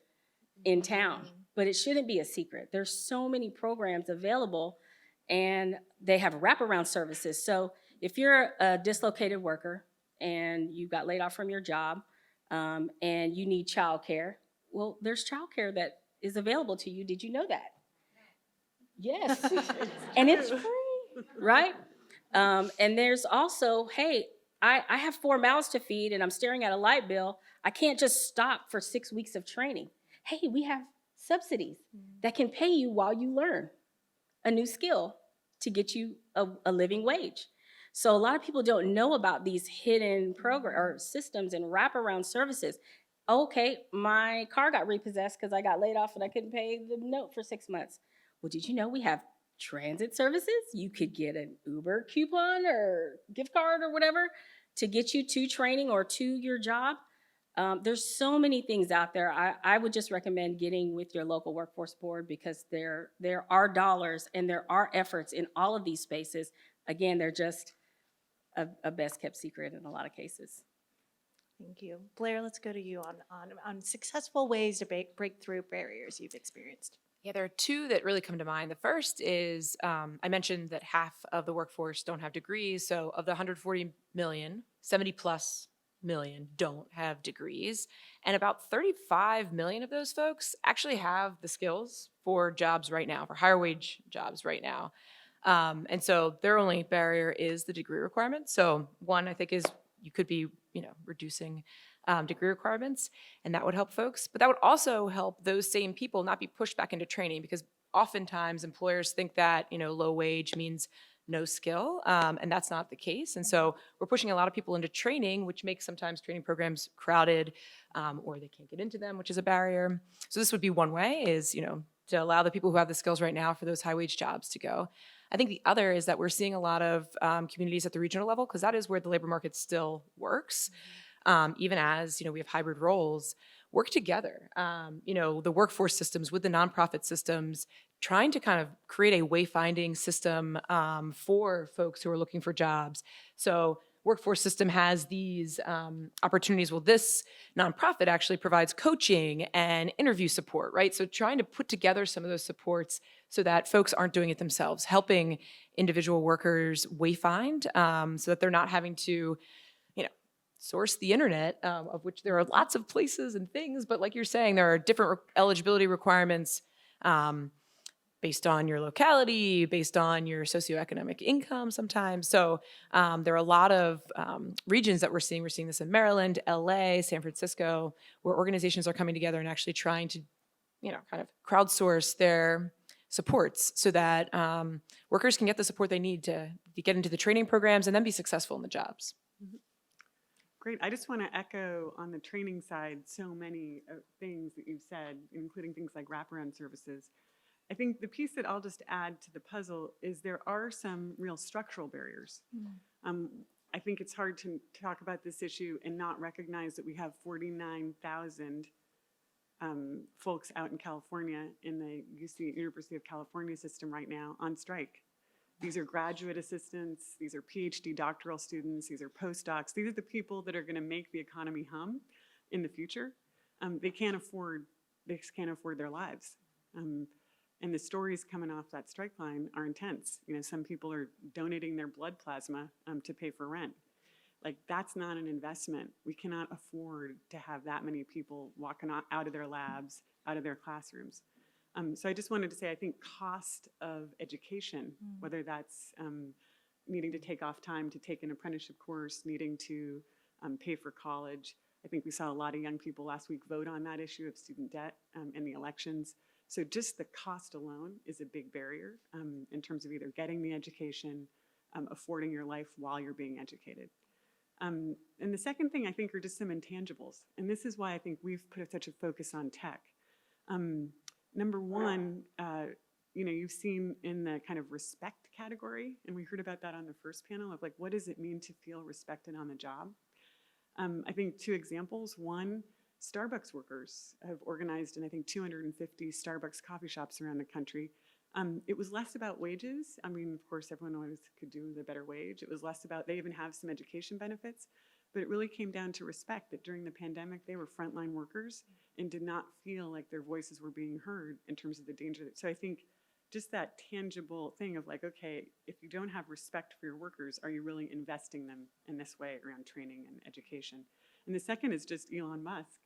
in town. But it shouldn't be a secret. There's so many programs available, and they have wraparound services. So if you're a dislocated worker and you got laid off from your job and you need childcare, well, there's childcare that is available to you. Did you know that? Yes. And it's free, right? And there's also, hey, I have 4 mouths to feed and I'm staring at a light bill. I can't just stop for 6 weeks of training. Hey, we have subsidies that can pay you while you learn a new skill to get you a living wage. So a lot of people don't know about these hidden program or systems and wraparound services. Okay, my car got repossessed because I got laid off and I couldn't pay the note for 6 months. Well, did you know we have transit services? You could get an Uber coupon or gift card or whatever to get you to training or to your job. There's so many things out there. I would just recommend getting with your local workforce board because there are dollars and there are efforts in all of these spaces. Again, they're just a best kept secret in a lot of cases. Thank you. Blair, let's go to you on successful ways to break through barriers you've experienced. Yeah, there are 2 that really come to mind. The first is I mentioned that half of the workforce don't have degrees. So of the 140 million, 70 plus million don't have degrees. And about 35 million of those folks actually have the skills for jobs right now, for higher wage jobs right now. And so their only barrier is the degree requirement. So one, I think, is you could be, reducing degree requirements, and that would help folks. But that would also help those same people not be pushed back into training, because oftentimes employers think that, low wage means no skill, and that's not the case. And so we're pushing a lot of people into training, which makes sometimes training programs crowded, or they can't get into them, which is a barrier. So this would be one way, is, to allow the people who have the skills right now for those high wage jobs to go. I think the other is that we're seeing a lot of communities at the regional level, because that is where the labor market still works. Even as, we have hybrid roles, work together, the workforce systems with the nonprofit systems, trying to kind of create a wayfinding system for folks who are looking for jobs. So workforce system has these opportunities. Well, this nonprofit actually provides coaching and interview support, right? So trying to put together some of those supports so that folks aren't doing it themselves, helping individual workers wayfind so that they're not having to, source the internet, of which there are lots of places and things, but like you're saying, there are different eligibility requirements based on your locality, based on your socioeconomic income sometimes. So there are a lot of regions that we're seeing. We're seeing this in Maryland, LA, San Francisco, where organizations are coming together and actually trying to kind of crowdsource their supports so that workers can get the support they need to get into the training programs and then be successful in the jobs. Great. I just want to echo on the training side so many things that you've said, including things like wraparound services. I think the piece that I'll just add to the puzzle is there are some real structural barriers. I think it's hard to talk about this issue and not recognize that we have 49,000 folks out in California in the University of California system right now on strike. These are graduate assistants, these are PhD doctoral students, these are postdocs. These are the people that are going to make the economy hum in the future. They can't afford their lives. And the stories coming off that strike line are intense. Some people are donating their blood plasma to pay for rent. Like, that's not an investment. We cannot afford to have that many people walking out of their labs, out of their classrooms. So I just wanted to say, I think cost of education, whether that's needing to take off time to take an apprenticeship course, needing to pay for college. I think we saw a lot of young people last week vote on that issue of student debt in the elections. So just the cost alone is a big barrier in terms of either getting the education, affording your life while you're being educated. And the second thing I think are just some intangibles. And this is why I think we've put such a focus on tech. Number one, you've seen in the kind of respect category, and we heard about that on the first panel of like, what does it mean to feel respected on the job? I think two examples. One, Starbucks workers have organized in, I think, 250 Starbucks coffee shops around the country. It was less about wages. I mean, of course, everyone always could do the better wage. It was less about, they even have some education benefits, but it really came down to respect that during the pandemic, they were frontline workers and did not feel like their voices were being heard in terms of the danger. So I think just that tangible thing of like, okay, if you don't have respect for your workers, are you really investing them in this way around training and education? And the second is just Elon Musk.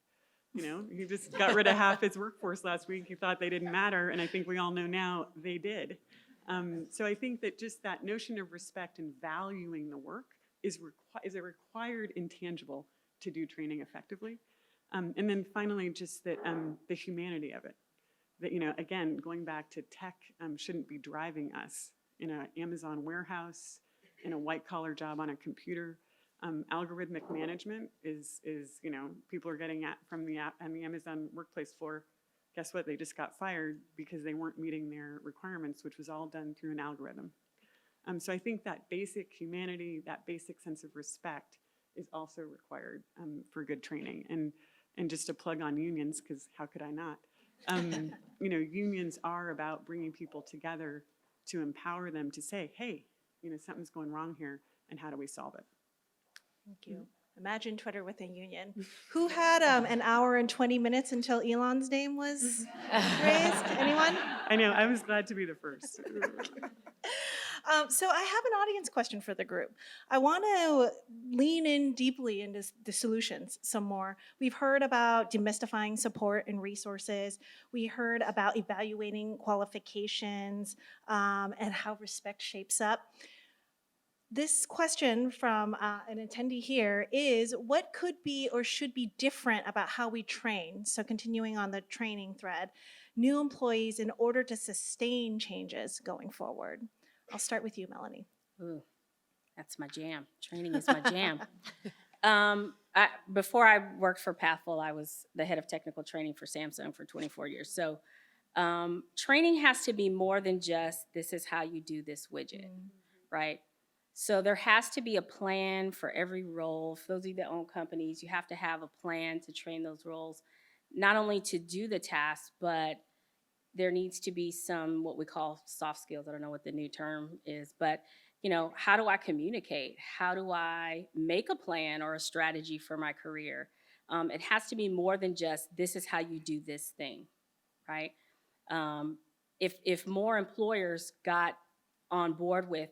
He just got rid of half his workforce last week. He thought they didn't matter, and I think we all know now they did. So I think that just that notion of respect and valuing the work is a required intangible to do training effectively. And then finally, just that the humanity of it. That, again, going back to tech shouldn't be driving us in an Amazon warehouse, in a white-collar job on a computer. Algorithmic management is people are getting from the Amazon workplace floor. Guess what? They just got fired because they weren't meeting their requirements, which was all done through an algorithm. So I think that basic humanity, that basic sense of respect is also required for good training. And just a plug on unions, because how could I not? Unions are about bringing people together to empower them to say, hey, something's going wrong here, and how do we solve it? Thank you. Imagine Twitter with a union. Who had an hour and 20 minutes until Elon's name was raised? Anyone? I know. I was glad to be the first. So I have an audience question for the group. I want to lean in deeply into the solutions some more. We've heard about demystifying support and resources. We heard about evaluating qualifications and how respect shapes up. This question from an attendee here is, what could be or should be different about how we train? So continuing on the training thread, new employees in order to sustain changes going forward. I'll start with you, Melanie. Ooh, that's my jam. Training is my jam. Before I worked for Pathful, I was the head of technical training for Samsung for 24 years. So training has to be more than just, this is how you do this widget, right? So there has to be a plan for every role. For those of you that own companies, you have to have a plan to train those roles, not only to do the task, but there needs to be some what we call soft skills. I don't know what the new term is, but how do I communicate? How do I make a plan or a strategy for my career? It has to be more than just, this is how you do this thing, right? If more employers got on board with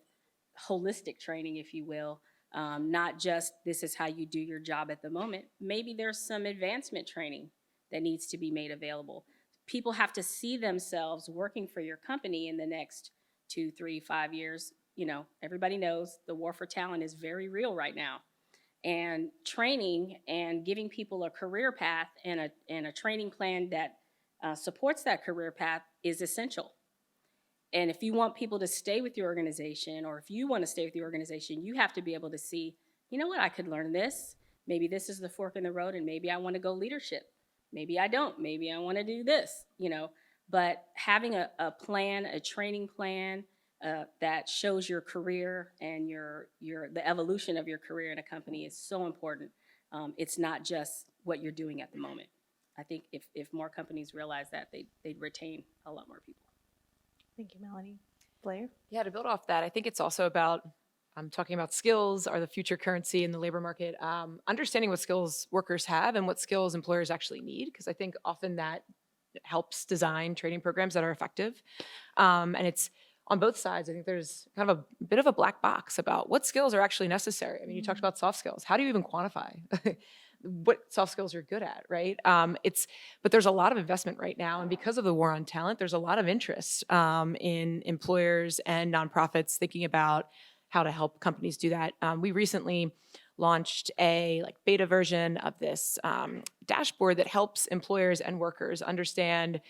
holistic training, if you will, not just this is how you do your job at the moment, maybe there's some advancement training that needs to be made available. People have to see themselves working for your company in the next 2, 3, 5 years. Everybody knows the war for talent is very real right now. And training and giving people a career path and a training plan that supports that career path is essential. And if you want people to stay with your organization, or if you want to stay with the organization, you have to be able to see, you know what, I could learn this. Maybe this is the fork in the road, and maybe I want to go leadership. Maybe I don't. Maybe I want to do this, you know. But having a plan, a training plan that shows your career and the evolution of your career in a company is so important. It's not just what you're doing at the moment. I think if more companies realize that, they'd retain a lot more people. Thank you, Melanie. Blair? Yeah, to build off that, I think it's also about talking about skills are the future currency in the labor market, understanding what skills workers have and what skills employers actually need, because I think often that helps design training programs that are effective. And it's on both sides. I think there's kind of a bit of a black box about what skills are actually necessary. I mean, you talked about soft skills. How do you even quantify what soft skills you're good at, right? But there's a lot of investment right now, and because of the war on talent, there's a lot of interest in employers and nonprofits thinking about how to help companies do that. We recently launched a beta version of this dashboard that helps employers and workers understand,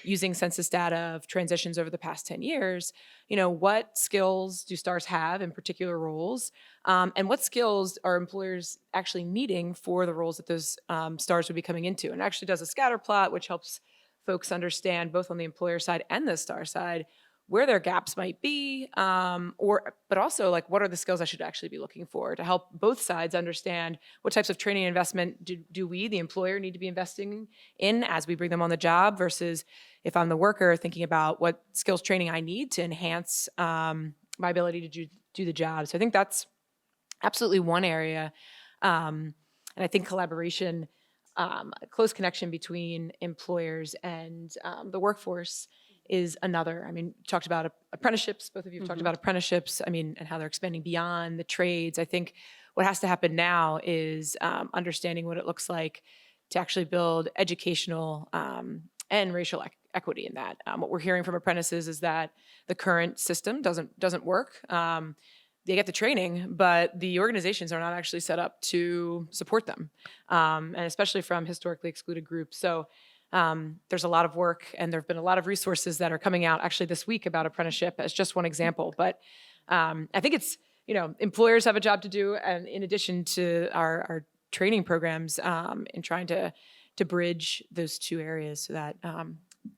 using census data of transitions over the past 10 years, what skills do stars have in particular roles, and what skills are employers actually needing for the roles that those stars would be coming into. And it actually does a scatter plot, which helps folks understand, both on the employer side and the star side, where their gaps might be, but also what are the skills I should actually be looking for, to help both sides understand what types of training and investment do we, the employer, need to be investing in as we bring them on the job, versus if I'm the worker thinking about what skills training I need to enhance my ability to do the job. So I think that's absolutely one area. And I think collaboration, a close connection between employers and the workforce is another. I mean, you talked about apprenticeships. Both of you have talked about apprenticeships, and how they're expanding beyond the trades. I think what has to happen now is understanding what it looks like to actually build educational and racial equity in that. What we're hearing from apprentices is that the current system doesn't work. They get the training, but the organizations are not actually set up to support them, and especially from historically excluded groups. So there's a lot of work, and there have been a lot of resources that are coming out actually this week about apprenticeship as just one example. But I think it's, employers have a job to do, and in addition to our training programs, in trying to bridge those two areas so that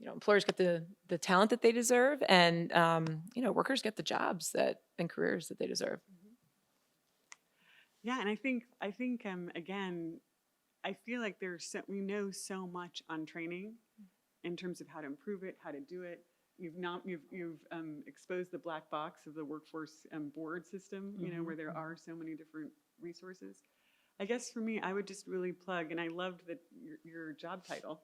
employers get the talent that they deserve, and workers get the jobs and careers that they deserve. Yeah, and I think again, I feel like we know so much on training in terms of how to improve it, how to do it. You've exposed the black box of the workforce board system, where there are so many different resources. I guess for me, I would just really plug, and I loved that your job title,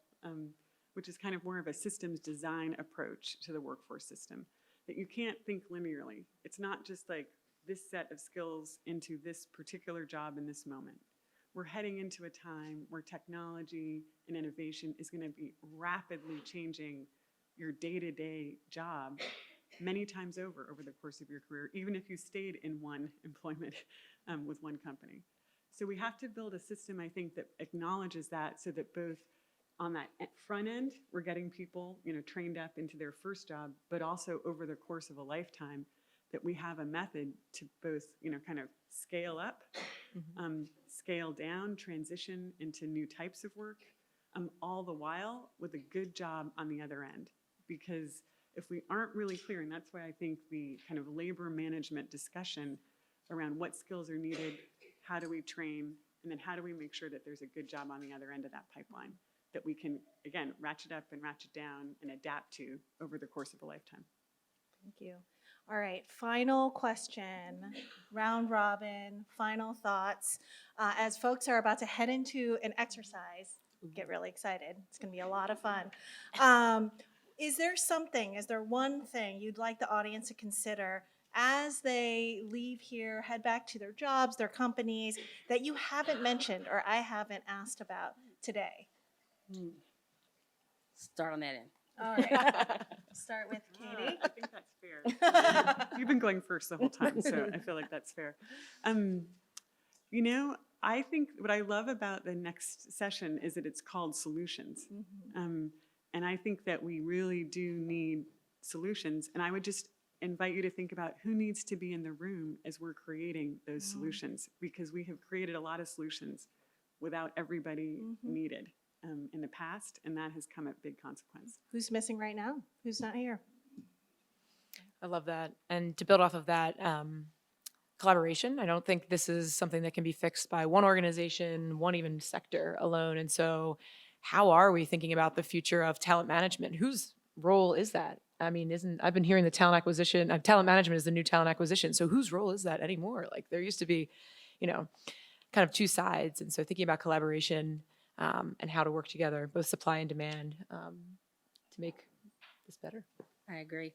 which is kind of more of a systems design approach to the workforce system, that you can't think linearly. It's not just like this set of skills into this particular job in this moment. We're heading into a time where technology and innovation is going to be rapidly changing your day-to-day job many times over the course of your career, even if you stayed in one employment with one company. So we have to build a system, I think, that acknowledges that, so that both on that front end, we're getting people, trained up into their first job, but also over the course of a lifetime, that we have a method to both, kind of scale up, scale down, transition into new types of work, all the while with a good job on the other end. Because if we aren't really clear, and that's why I think the kind of labor management discussion around what skills are needed, how do we train, and then how do we make sure that there's a good job on the other end of that pipeline that we can, again, ratchet up and ratchet down and adapt to over the course of a lifetime. Thank you. All right, final question, round robin, final thoughts. As folks are about to head into an exercise, get really excited. It's going to be a lot of fun. Is there one thing you'd like the audience to consider as they leave here, head back to their jobs, their companies, that you haven't mentioned or I haven't asked about today? Start on that end. All right. Start with Katie. I think that's fair. You've been going first the whole time, so I feel like that's fair. I think what I love about the next session is that it's called Solutions. And I think that we really do need solutions. And I would just invite you to think about who needs to be in the room as we're creating those solutions, because we have created a lot of solutions without everybody needed in the past, and that has come at big consequence. Who's missing right now? Who's not here? I love that. And to build off of that, collaboration, I don't think this is something that can be fixed by one organization, one even sector alone. And so how are we thinking about the future of talent management? Whose role is that? I mean, I've been hearing the talent management is the new talent acquisition. So whose role is that anymore? Like there used to be, kind of two sides. And so thinking about collaboration and how to work together, both supply and demand, to make this better. I agree.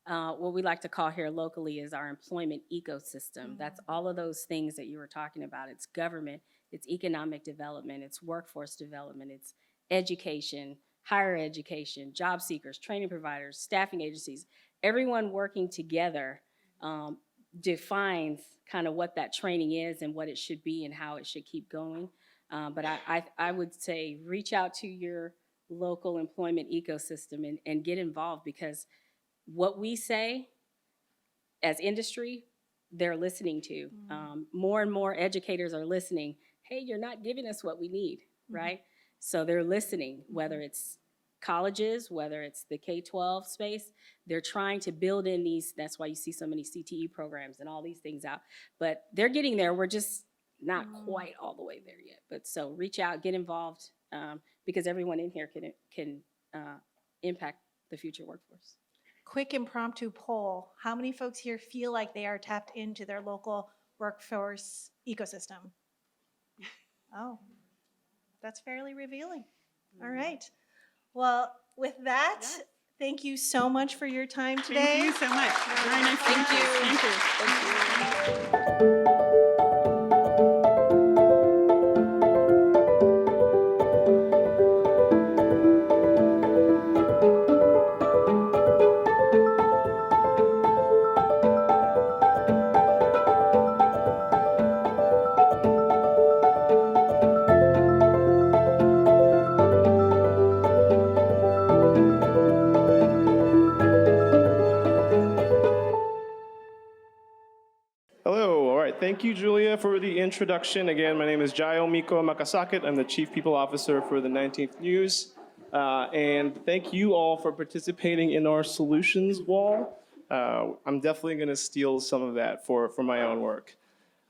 What we like to call here locally is our employment ecosystem. That's all of those things that you were talking about. It's government, it's economic development, it's workforce development, it's education, higher education, job seekers, training providers, staffing agencies. Everyone working together defines kind of what that training is and what it should be and how it should keep going. But I would say reach out to your local employment ecosystem and get involved, because what we say as industry, they're listening to. More and more educators are listening. Hey, you're not giving us what we need, right? So they're listening, whether it's colleges, whether it's the K-12 space. They're trying to build in these, that's why you see so many CTE programs and all these things out. But they're getting there. We're just not quite all the way there yet. But so reach out, get involved, because everyone in here can impact the future workforce. Quick impromptu poll. How many folks here feel like they are tapped into their local workforce ecosystem? Oh, that's fairly revealing. All right. Well, with that, thank you so much for your time today. Thank you so much. Very nice to meet you. Thank you. Hello, all right. Thank you, Julia, for the introduction. Again, my name is Jayo Miko Makasakit. I'm the Chief People Officer for the 19th News. And thank you all for participating in our solutions wall. I'm definitely going to steal some of that for my own work.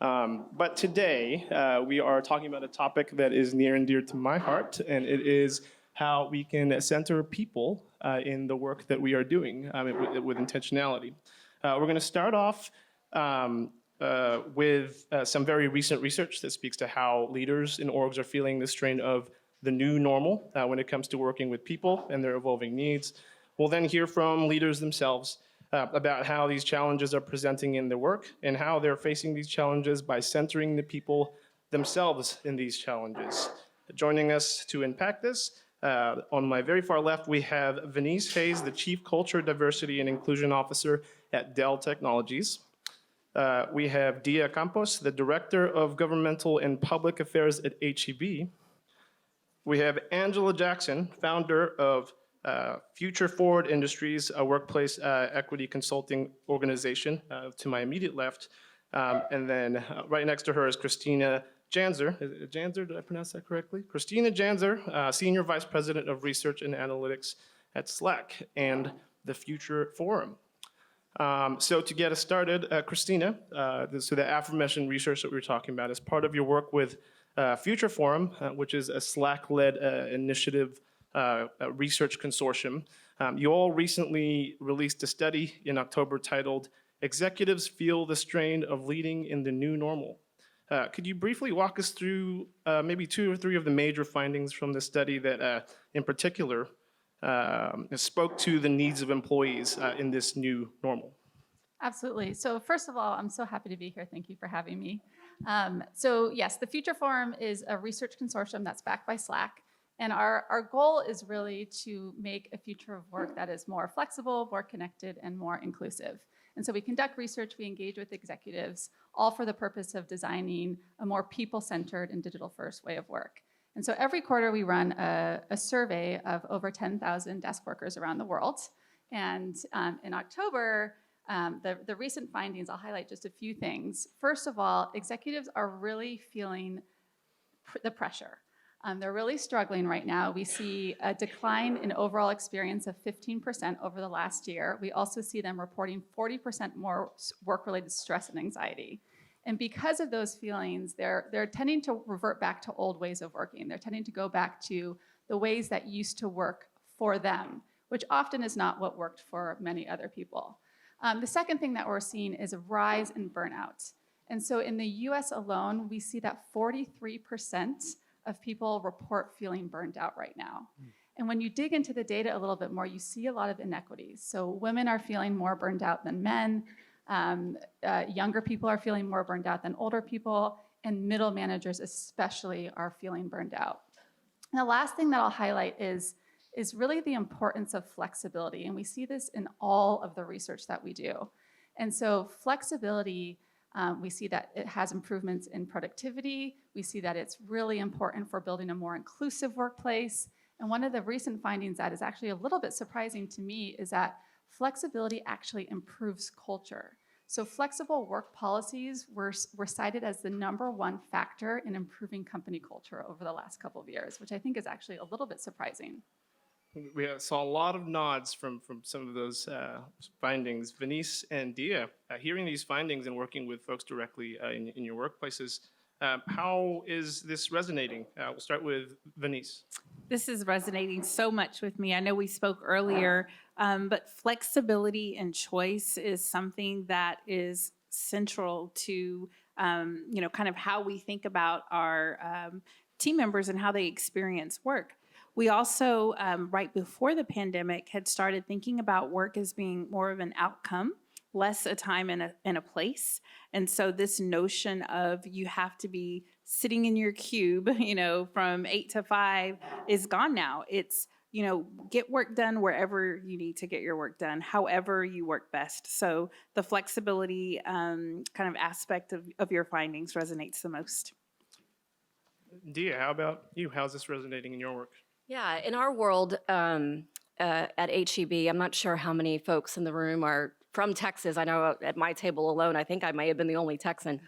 But today, we are talking about a topic that is near and dear to my heart, and it is how we can center people in the work that we are doing with intentionality. We're going to start off with some very recent research that speaks to how leaders in orgs are feeling the strain of the new normal when it comes to working with people and their evolving needs. We'll then hear from leaders themselves about how these challenges are presenting in their work and how they're facing these challenges by centering the people themselves in these challenges. Joining us to unpack this, on my very far left, we have Venice Hayes, the Chief Culture, Diversity, and Inclusion Officer at Dell Technologies. We have Dia Campos, the Director of Governmental and Public Affairs at HEB. We have Angela Jackson, founder of Future Forward Industries, a workplace equity consulting organization, to my immediate left. And then right next to her is Christina Janzer. Janzer, did I pronounce that correctly? Christina Janzer, Senior Vice President of Research and Analytics at Slack and the Future Forum. So to get us started, Christina, so the aforementioned research that we were talking about is part of your work with Future Forum, which is a Slack-led initiative research consortium. You all recently released a study in October titled, "Executives Feel the Strain of Leading in the New Normal." Could you briefly walk us through maybe 2 or 3 of the major findings from the study that in particular spoke to the needs of employees in this new normal? Absolutely. So first of all, I'm so happy to be here. Thank you for having me. So yes, the Future Forum is a research consortium that's backed by Slack. And our goal is really to make a future of work that is more flexible, more connected, and more inclusive. And so we conduct research, we engage with executives, all for the purpose of designing a more people-centered and digital-first way of work. And so every quarter we run a survey of over 10,000 desk workers around the world. And in October, the recent findings, I'll highlight just a few things. First of all, executives are really feeling the pressure. They're really struggling right now. We see a decline in overall experience of 15% over the last year. We also see them reporting 40% more work-related stress and anxiety. And because of those feelings, they're tending to revert back to old ways of working. They're tending to go back to the ways that used to work for them, which often is not what worked for many other people. The second thing that we're seeing is a rise in burnout. And so in the US alone, we see that 43% of people report feeling burned out right now. And when you dig into the data a little bit more, you see a lot of inequities. So women are feeling more burned out than men. Younger people are feeling more burned out than older people. And middle managers especially are feeling burned out. And the last thing that I'll highlight is really the importance of flexibility. And we see this in all of the research that we do. And so flexibility, we see that it has improvements in productivity. We see that it's really important for building a more inclusive workplace. And one of the recent findings that is actually a little bit surprising to me is that flexibility actually improves culture. So flexible work policies were cited as the #1 factor in improving company culture over the last couple of years, which I think is actually a little bit surprising. We saw a lot of nods from some of those findings. Venice and Dia, hearing these findings and working with folks directly in your workplaces, how is this resonating? We'll start with Venice. This is resonating so much with me. I know we spoke earlier, but flexibility and choice is something that is central to, kind of how we think about our team members and how they experience work. We also, right before the pandemic, had started thinking about work as being more of an outcome, less a time and a place. And so this notion of you have to be sitting in your cube, from 8 to 5 is gone now. It's, get work done wherever you need to get your work done, however you work best. So the flexibility kind of aspect of your findings resonates the most. Dia, how about you? How's this resonating in your work? Yeah, in our world at HEB, I'm not sure how many folks in the room are from Texas. I know at my table alone, I think I may have been the only Texan.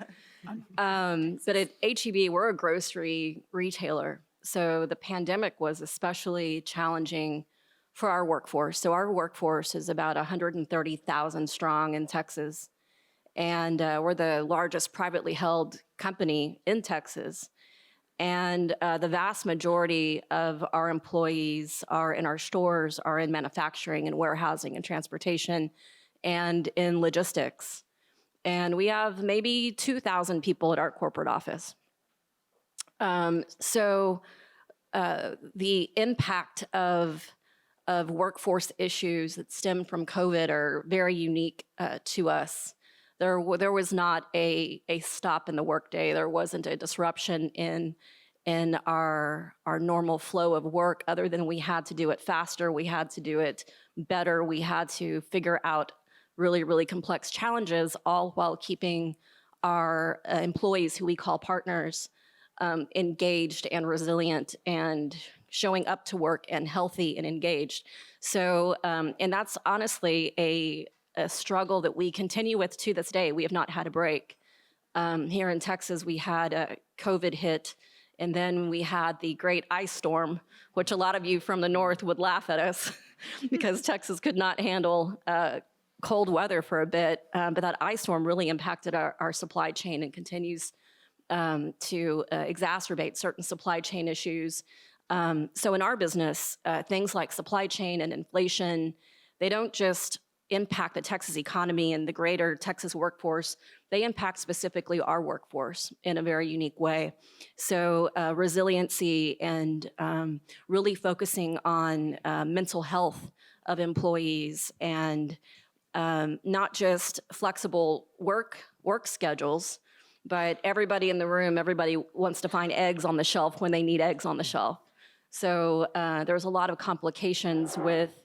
But at HEB, we're a grocery retailer. So the pandemic was especially challenging for our workforce. So our workforce is about 130,000 strong in Texas. And we're the largest privately held company in Texas. And the vast majority of our employees are in our stores, are in manufacturing and warehousing and transportation and in logistics. And we have maybe 2,000 people at our corporate office. So the impact of workforce issues that stem from COVID are very unique to us. There was not a stop in the workday. There wasn't a disruption in our normal flow of work, other than we had to do it faster, we had to do it better, we had to figure out really, really complex challenges, all while keeping our employees, who we call partners, engaged and resilient and showing up to work and healthy and engaged. So, and that's honestly a struggle that we continue with to this day. We have not had a break. Here in Texas, we had COVID hit, and then we had the great ice storm, which a lot of you from the north would laugh at us because Texas could not handle cold weather for a bit. But that ice storm really impacted our supply chain and continues to exacerbate certain supply chain issues. So in our business, things like supply chain and inflation, they don't just impact the Texas economy and the greater Texas workforce, they impact specifically our workforce in a very unique way. So resiliency and really focusing on mental health of employees and not just flexible work schedules, but everybody in the room, everybody wants to find eggs on the shelf when they need eggs on the shelf. So there's a lot of complications with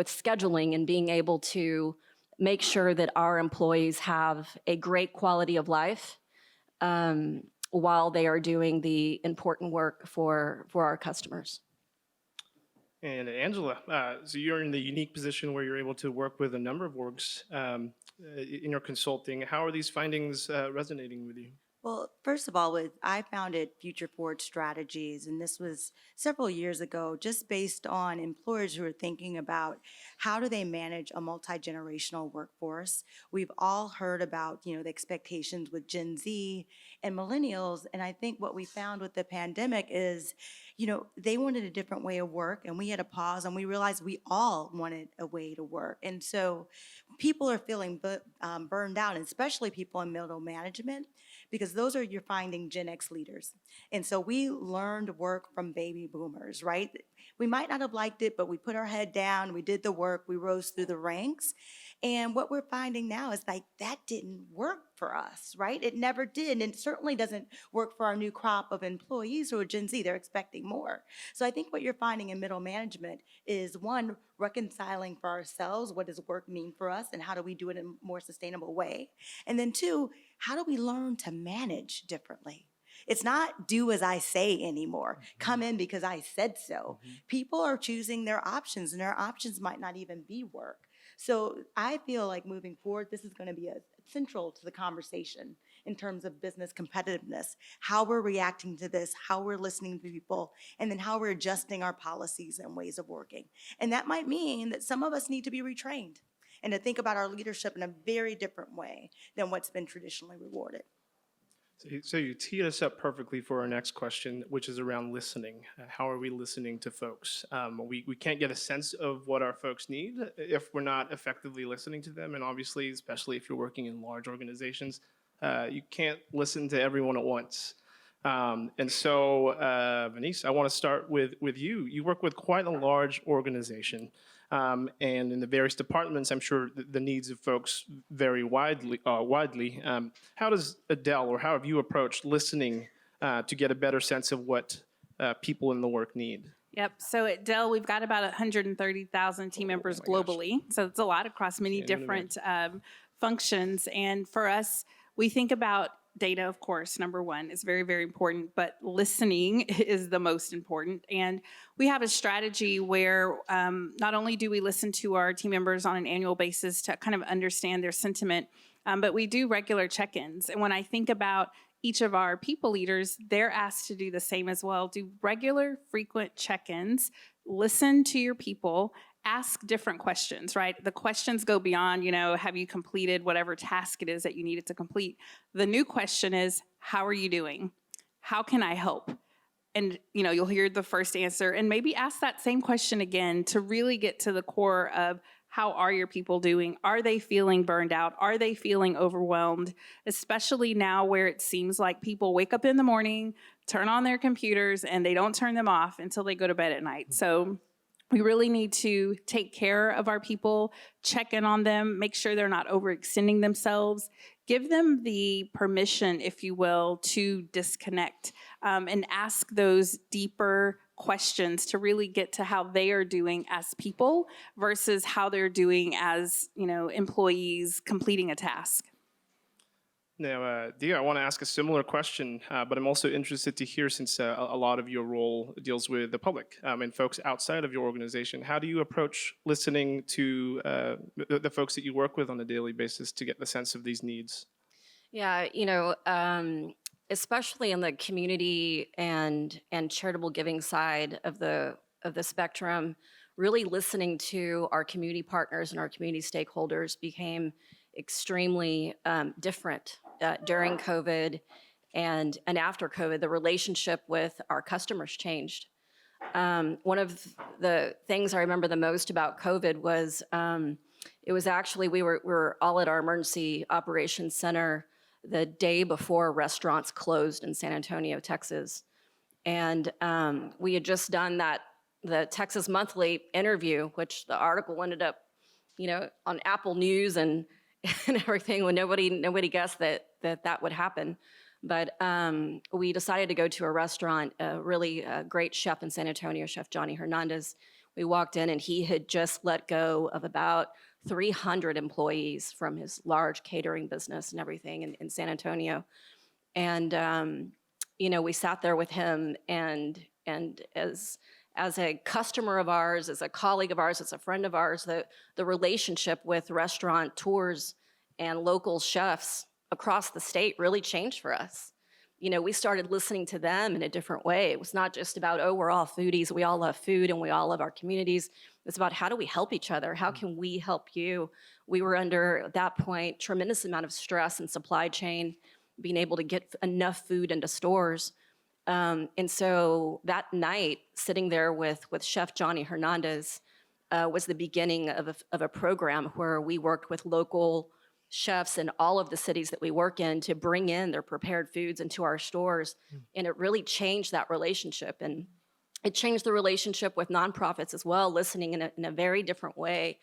scheduling and being able to make sure that our employees have a great quality of life. while they are doing the important work for our customers. And Angela, so you're in the unique position where you're able to work with a number of orgs in your consulting. How are these findings resonating with you? Well, first of all, I founded Future Forward Strategies, and this was several years ago, just based on employers who are thinking about how do they manage a multi-generational workforce. We've all heard about, the expectations with Gen Z and millennials, and I think what we found with the pandemic is, they wanted a different way of work, and we had a pause, and we realized we all wanted a way to work. And so people are feeling burned out, and especially people in middle management, because those are you're finding Gen X leaders. And so we learned work from baby boomers, right? We might not have liked it, but we put our head down, we did the work, we rose through the ranks. And what we're finding now is like that didn't work for us, right? It never did. And it certainly doesn't work for our new crop of employees who are Gen Z. They're expecting more. So I think what you're finding in middle management is one, reconciling for ourselves what does work mean for us and how do we do it in a more sustainable way? And then two, how do we learn to manage differently? It's not do as I say anymore. Come in because I said so. People are choosing their options, and their options might not even be work. So I feel like moving forward, this is going to be central to the conversation in terms of business competitiveness, how we're reacting to this, how we're listening to people, and then how we're adjusting our policies and ways of working. And that might mean that some of us need to be retrained and to think about our leadership in a very different way than what's been traditionally rewarded. So you teed us up perfectly for our next question, which is around listening. How are we listening to folks? We can't get a sense of what our folks need if we're not effectively listening to them. And obviously, especially if you're working in large organizations, you can't listen to everyone at once. And so, Venice, I want to start with you. You work with quite a large organization. And in the various departments, I'm sure the needs of folks vary widely. How does Adele, or how have you approached listening to get a better sense of what people in the work need? Yep. So at Dell, we've got about 130,000 team members globally. So it's a lot across many different functions. And for us, we think about data, of course, number one, is very, very important, but listening is the most important. And we have a strategy where not only do we listen to our team members on an annual basis to kind of understand their sentiment, but we do regular check-ins. And when I think about each of our people leaders, they're asked to do the same as well. Do regular, frequent check-ins, listen to your people, ask different questions, right? The questions go beyond, have you completed whatever task it is that you needed to complete? The new question is, how are you doing? How can I help? And, you'll hear the first answer and maybe ask that same question again to really get to the core of how are your people doing? Are they feeling burned out? Are they feeling overwhelmed? Especially now where it seems like people wake up in the morning, turn on their computers, and they don't turn them off until they go to bed at night. So we really need to take care of our people, check in on them, make sure they're not overextending themselves, give them the permission, if you will, to disconnect and ask those deeper questions to really get to how they are doing as people versus how they're doing as, employees completing a task. Now, Dia, I want to ask a similar question, but I'm also interested to hear, since a lot of your role deals with the public and folks outside of your organization, how do you approach listening to the folks that you work with on a daily basis to get the sense of these needs? Yeah, especially in the community and charitable giving side of the spectrum, really listening to our community partners and our community stakeholders became extremely different during COVID and after COVID. The relationship with our customers changed. One of the things I remember the most about COVID was it was actually we were all at our emergency operations center the day before restaurants closed in San Antonio, Texas. And we had just done the Texas Monthly interview, which the article ended up, on Apple News and everything, when nobody guessed that would happen. But we decided to go to a restaurant, a really great chef in San Antonio, Chef Johnny Hernandez. We walked in and he had just let go of about 300 employees from his large catering business and everything in San Antonio. And we sat there with him, and as a customer of ours, as a colleague of ours, as a friend of ours, the relationship with restaurateurs and local chefs across the state really changed for us. We started listening to them in a different way. It was not just about, oh, we're all foodies, we all love food, and we all love our communities. It's about, how do we help each other? How can we help you? We were under, at that point, tremendous amount of stress in supply chain, being able to get enough food into stores. And so that night, sitting there with Chef Johnny Hernandez, was the beginning of a program where we worked with local chefs in all of the cities that we work in to bring in their prepared foods into our stores. And it really changed that relationship. And it changed the relationship with nonprofits as well, listening in a very different way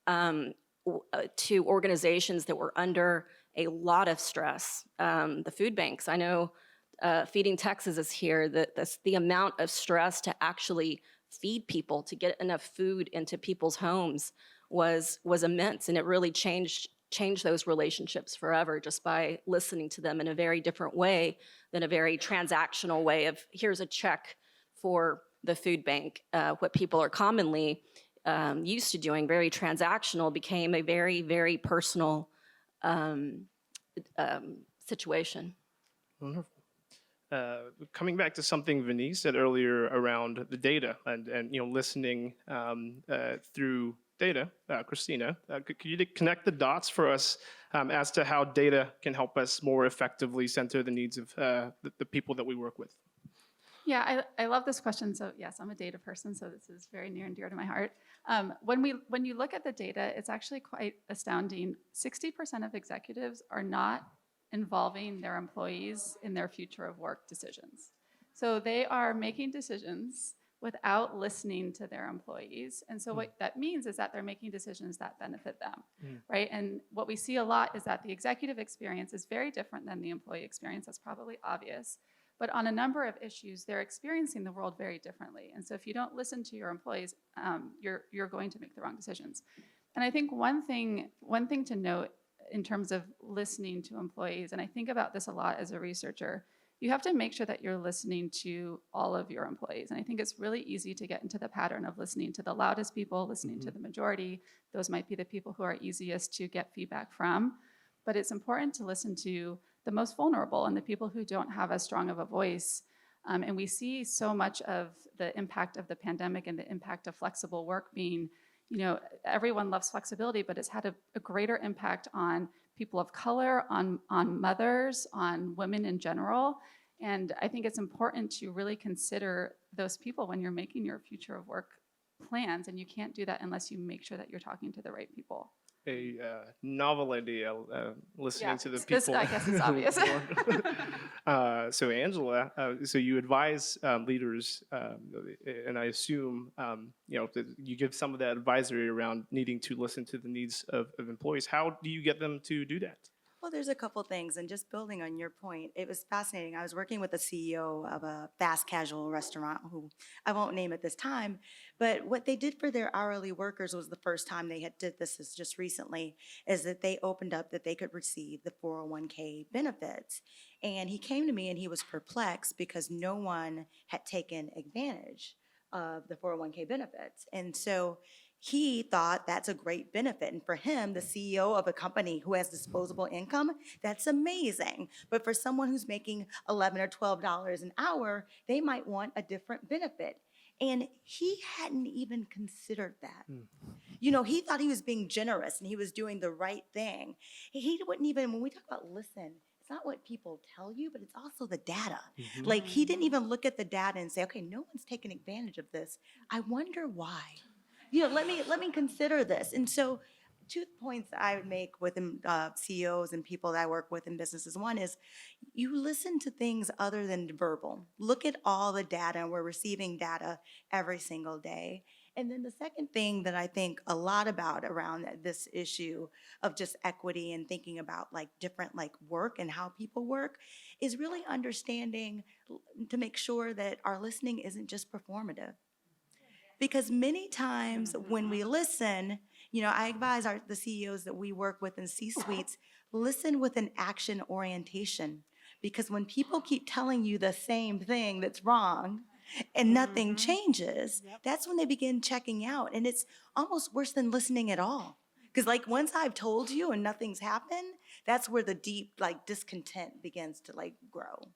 to organizations that were under a lot of stress. The food banks, I know Feeding Texas is here, the amount of stress to actually feed people, to get enough food into people's homes was immense. And it really changed those relationships forever just by listening to them in a very different way than a very transactional way of, here's a check for the food bank. What people are commonly used to doing, very transactional, became a very, very personal situation. Wonderful. Coming back to something Venice said earlier around the data and listening through data, Christina, could you connect the dots for us as to how data can help us more effectively center the needs of the people that we work with? Yeah, I love this question. So yes, I'm a data person, so this is very near and dear to my heart. When you look at the data, it's actually quite astounding. 60% of executives are not involving their employees in their future of work decisions. So they are making decisions without listening to their employees. And so what that means is that they're making decisions that benefit them, right? And what we see a lot is that the executive experience is very different than the employee experience. That's probably obvious. But on a number of issues, they're experiencing the world very differently. And so if you don't listen to your employees, you're going to make the wrong decisions. And I think one thing to note in terms of listening to employees, and I think about this a lot as a researcher, you have to make sure that you're listening to all of your employees. And I think it's really easy to get into the pattern of listening to the loudest people, listening to the majority. Those might be the people who are easiest to get feedback from. But it's important to listen to the most vulnerable and the people who don't have as strong of a voice. And we see so much of the impact of the pandemic and the impact of flexible work being, everyone loves flexibility, but it's had a greater impact on people of color, on mothers, on women in general. And I think it's important to really consider those people when you're making your future of work plans, and you can't do that unless you make sure that you're talking to the right people. A novel idea, listening to the people. This, I guess it's obvious. So Angela, so you advise leaders, and I assume that you give some of that advisory around needing to listen to the needs of employees. How do you get them to do that? Well, there's a couple things, and just building on your point, it was fascinating. I was working with the CEO of a fast casual restaurant, who I won't name at this time, but what they did for their hourly workers was the first time they had did this is just recently, is that they opened up that they could receive the 401k benefits. And he came to me and he was perplexed because no one had taken advantage of the 401k benefits. And so he thought that's a great benefit. And for him, the CEO of a company who has disposable income, that's amazing. But for someone who's making $11 or $12 an hour, they might want a different benefit. And he hadn't even considered that. He thought he was being generous and he was doing the right thing. He wouldn't even, when we talk about listen, it's not what people tell you, but it's also the data. Like, he didn't even look at the data and say, okay, no one's taking advantage of this. I wonder why. Let me consider this. And so 2 points I would make with CEOs and people that I work with in businesses. One is you listen to things other than verbal. Look at all the data, and we're receiving data every single day. And then the second thing that I think a lot about around this issue of just equity and thinking about different work and how people work is really understanding to make sure that our listening isn't just performative. Because many times when we listen, I advise the CEOs that we work with in C-suites, listen with an action orientation. Because when people keep telling you the same thing that's wrong and nothing changes, that's when they begin checking out. And it's almost worse than listening at all. Because like once I've told you and nothing's happened, that's where the deep like discontent begins to like grow.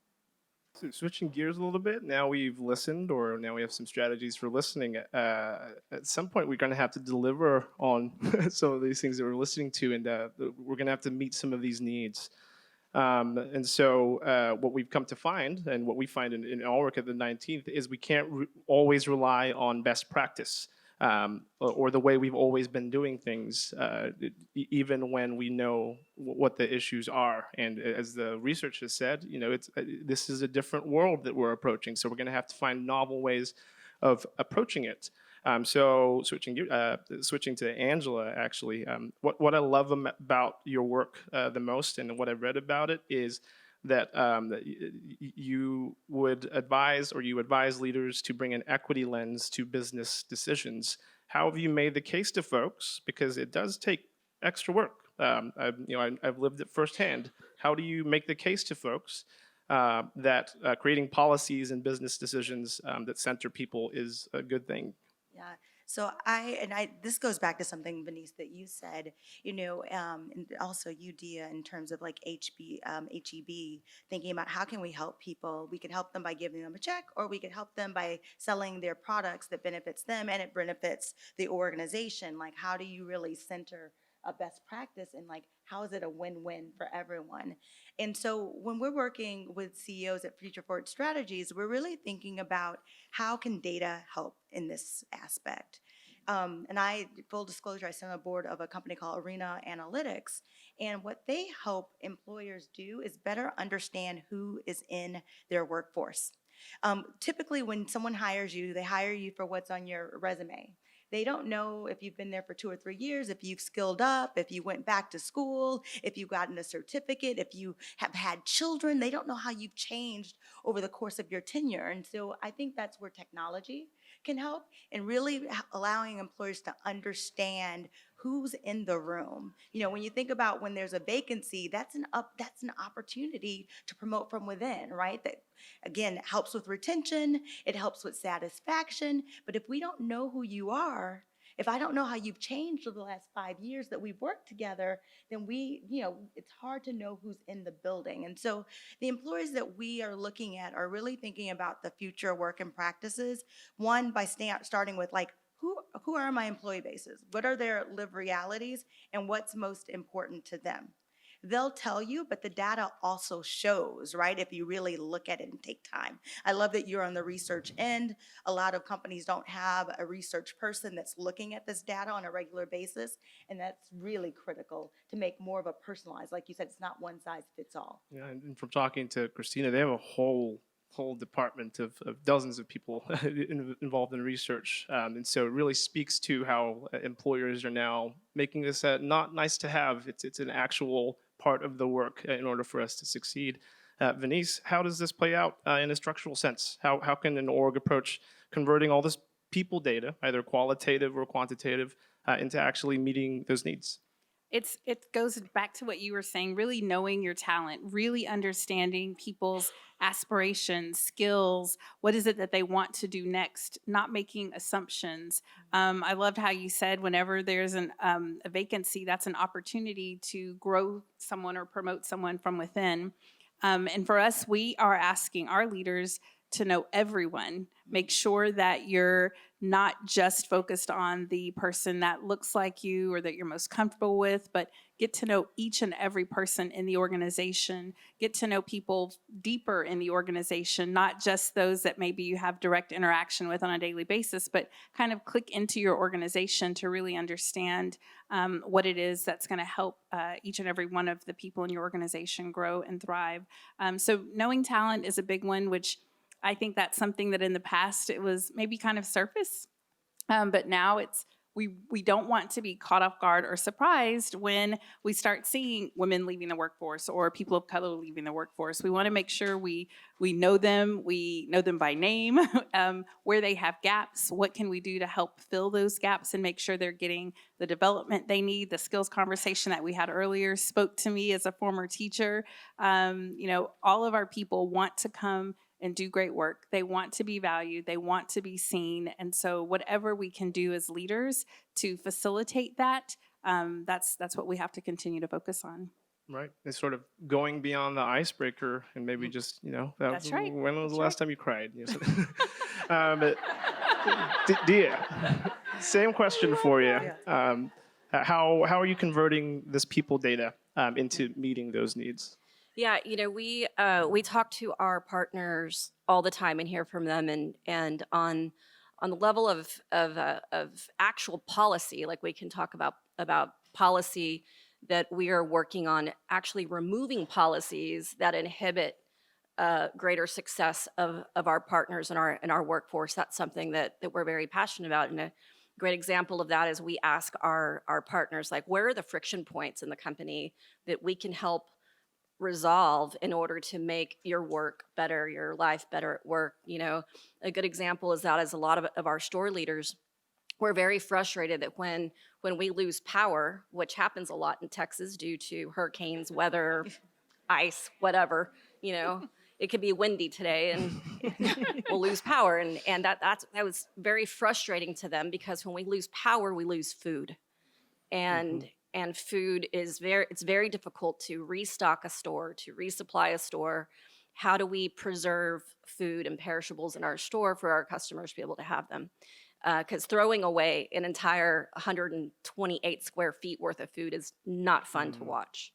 So switching gears a little bit, now we've listened, or now we have some strategies for listening. At some point, we're going to have to deliver on some of these things that we're listening to, and we're going to have to meet some of these needs. And so what we've come to find, and what we find in our work at the 19th, is we can't always rely on best practice. Or the way we've always been doing things, even when we know what the issues are. And as the research has said, this is a different world that we're approaching. So we're going to have to find novel ways of approaching it. So switching to Angela, actually, what I love about your work the most, and what I've read about it, is that you would advise, or you advise leaders to bring an equity lens to business decisions. How have you made the case to folks? Because it does take extra work. I've lived it firsthand. How do you make the case to folks that creating policies and business decisions that center people is a good thing? Yeah. So this goes back to something, Venice, that you said, and also you, Dia, in terms of like HEB, thinking about how can we help people? We can help them by giving them a check, or we could help them by selling their products that benefits them and it benefits the organization. Like, how do you really center a best practice, and like, how is it a win-win for everyone? And so when we're working with CEOs at Future Forward Strategies, we're really thinking about how can data help in this aspect. Full disclosure, I sit on the board of a company called Arena Analytics, and what they help employers do is better understand who is in their workforce. Typically, when someone hires you, they hire you for what's on your resume. They don't know if you've been there for 2 or 3 years, if you've skilled up, if you went back to school, if you've gotten a certificate, if you have had children. They don't know how you've changed over the course of your tenure. And so I think that's where technology can help, and really allowing employers to understand who's in the room. When you think about when there's a vacancy, that's an opportunity to promote from within, right? That again helps with retention, it helps with satisfaction. But if we don't know who you are, if I don't know how you've changed over the last 5 years that we've worked together, then it's hard to know who's in the building. And so the employers that we are looking at are really thinking about the future work and practices. One, by starting with like, who are my employee bases? What are their lived realities, and what's most important to them? They'll tell you, but the data also shows, right? If you really look at it and take time. I love that you're on the research end. A lot of companies don't have a research person that's looking at this data on a regular basis, and that's really critical to make more of a personalized, like you said, it's not one size fits all. Yeah, and from talking to Christina, they have a whole department of dozens of people involved in research. And so it really speaks to how employers are now making this not nice to have. It's an actual part of the work in order for us to succeed. Venice, how does this play out in a structural sense? How can an org approach converting all this people data, either qualitative or quantitative, into actually meeting those needs? It goes back to what you were saying, really knowing your talent, really understanding people's aspirations, skills, what is it that they want to do next, not making assumptions. I loved how you said whenever there's a vacancy, that's an opportunity to grow someone or promote someone from within. And for us, we are asking our leaders to know everyone. Make sure that you're not just focused on the person that looks like you or that you're most comfortable with, but get to know each and every person in the organization. Get to know people deeper in the organization, not just those that maybe you have direct interaction with on a daily basis, but kind of click into your organization to really understand what it is that's going to help each and every one of the people in your organization grow and thrive. So knowing talent is a big one, which I think that's something that in the past it was maybe kind of surface, but now we don't want to be caught off guard or surprised when we start seeing women leaving the workforce or people of color leaving the workforce. We want to make sure we know them by name, where they have gaps, what can we do to help fill those gaps and make sure they're getting the development they need. The skills conversation that we had earlier spoke to me as a former teacher. All of our people want to come and do great work. They want to be valued. They want to be seen. And so whatever we can do as leaders to facilitate that, that's what we have to continue to focus on. Right. It's sort of going beyond the icebreaker and maybe just, That's right. When was That's the last right. time you cried? But Dia, same question for you. How are you converting this people data into meeting those needs? Yeah, we talk to our partners all the time and hear from them, and on the level of actual policy, like we can talk about policy that we are working on, actually removing policies that inhibit greater success of our partners in our workforce. That's something that we're very passionate about. And a great example of that is we ask our partners, like, where are the friction points in the company that we can help resolve in order to make your work better, your life better at work. A good example is that as a lot of our store leaders, we're very frustrated that when we lose power, which happens a lot in Texas due to hurricanes, weather, ice, whatever, it could be windy today and we'll lose power. And that was very frustrating to them, because when we lose power, we lose food. And food is very difficult to restock a store, to resupply a store. How do we preserve food and perishables in our store for our customers to be able to have them? Because throwing away an entire 128 square feet worth of food is not fun to watch.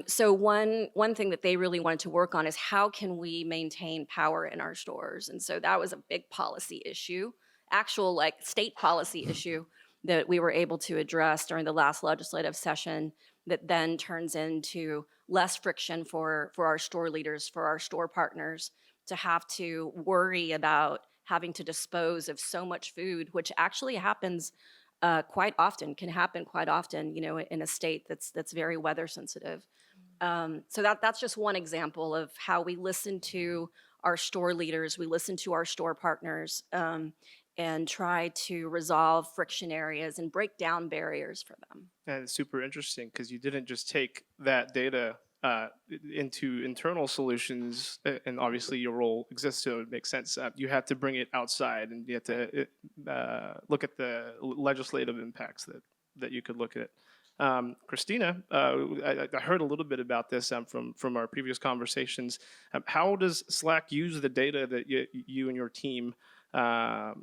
So one thing that they really wanted to work on is how can we maintain power in our stores? And so that was a big policy issue, actual state policy issue that we were able to address during the last legislative session, that then turns into less friction for our store leaders, for our store partners, to have to worry about having to dispose of so much food, which actually happens quite often, can happen quite often, in a state that's very weather sensitive. So that's just one example of how we listen to our store leaders, we listen to our store partners, and try to resolve friction areas and break down barriers for them. And it's super interesting because you didn't just take that data into internal solutions, and obviously your role exists, so it makes sense. You had to bring it outside, and you had to look at the legislative impacts that you could look at. Christina, I heard a little bit about this from our previous conversations. How does Slack use the data that you and your team are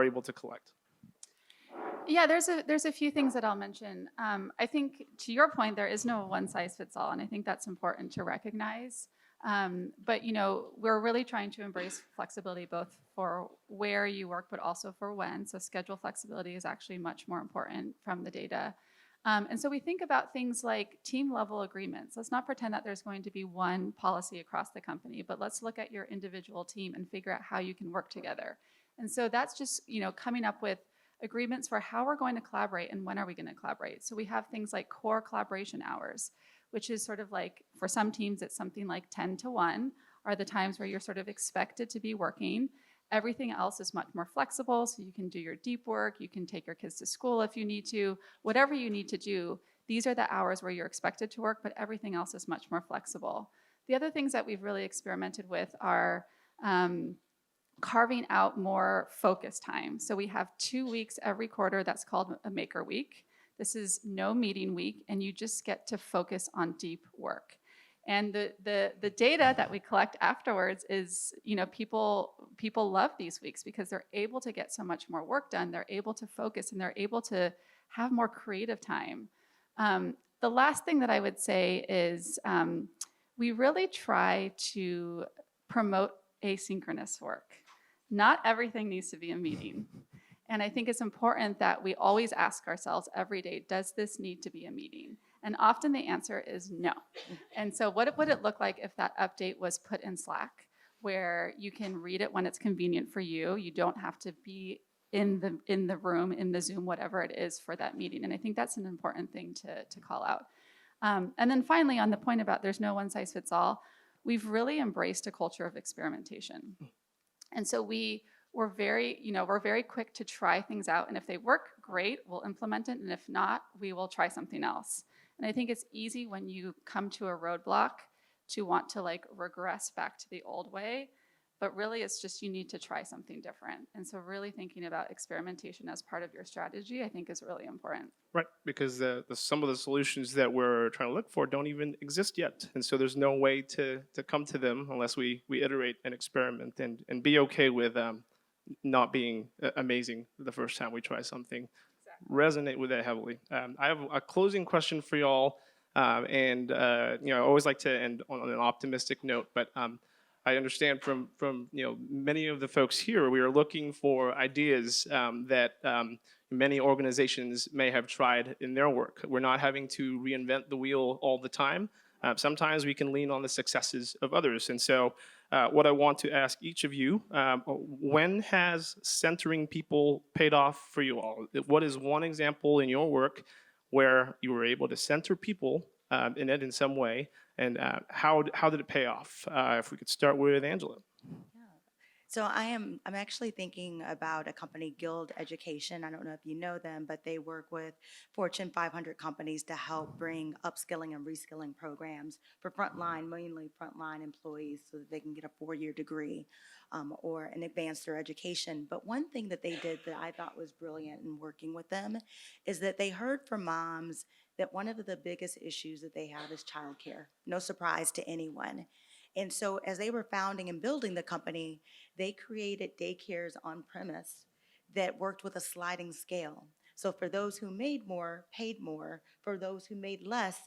able to collect? Yeah, there's a few things that I'll mention. I think, to your point, there is no one size fits all, and I think that's important to recognize. But we're really trying to embrace flexibility, both for where you work, but also for when. So schedule flexibility is actually much more important from the data. And so we think about things like team level agreements. Let's not pretend that there's going to be one policy across the company, but let's look at your individual team and figure out how you can work together. And so that's just, coming up with agreements for how we're going to collaborate and when are we going to collaborate. So we have things like core collaboration hours, which is sort of like, for some teams, it's something like 10 to 1 are the times where you're sort of expected to be working. Everything else is much more flexible, so you can do your deep work, you can take your kids to school if you need to, whatever you need to do, these are the hours where you're expected to work, but everything else is much more flexible. The other things that we've really experimented with are carving out more focus time. So we have 2 weeks every quarter that's called a maker week. This is no meeting week, and you just get to focus on deep work. And the data that we collect afterwards is, people love these weeks because they're able to get so much more work done. They're able to focus, and they're able to have more creative time. The last thing that I would say is we really try to promote asynchronous work. Not everything needs to be a meeting. And I think it's important that we always ask ourselves every day, does this need to be a meeting? And often the answer is no. And so what would it look like if that update was put in Slack, where you can read it when it's convenient for you? You don't have to be in the room, in the Zoom, whatever it is for that meeting. And I think that's an important thing to call out. And then finally, on the point about there's no one size fits all, we've really embraced a culture of experimentation. And so we're very quick to try things out. And if they work, great, we'll implement it. And if not, we will try something else. And I think it's easy when you come to a roadblock to want to like regress back to the old way. But really, it's just you need to try something different. And so really thinking about experimentation as part of your strategy, I think is really important. Right, because some of the solutions that we're trying to look for don't even exist yet. And so there's no way to come to them unless we iterate and experiment and be okay with not being amazing the first time we try something. Exactly. Resonate with that heavily. I have a closing question for y'all. And I always like to end on an optimistic note, but I understand from many of the folks here, we are looking for ideas that many organizations may have tried in their work. We're not having to reinvent the wheel all the time. Sometimes we can lean on the successes of others. And so what I want to ask each of you, when has centering people paid off for you all? What is one example in your work where you were able to center people in it in some way? And how did it pay off? If we could start with Angela. So I'm actually thinking about a company, Guild Education. I don't know if you know them, but they work with Fortune 500 companies to help bring upskilling and reskilling programs for mainly frontline employees so that they can get a 4-year degree or an advance their education. But one thing that they did that I thought was brilliant in working with them is that they heard from moms that one of the biggest issues that they have is childcare. No surprise to anyone. And so as they were founding and building the company, they created daycares on premise that worked with a sliding scale. So for those who made more, paid more. For those who made less,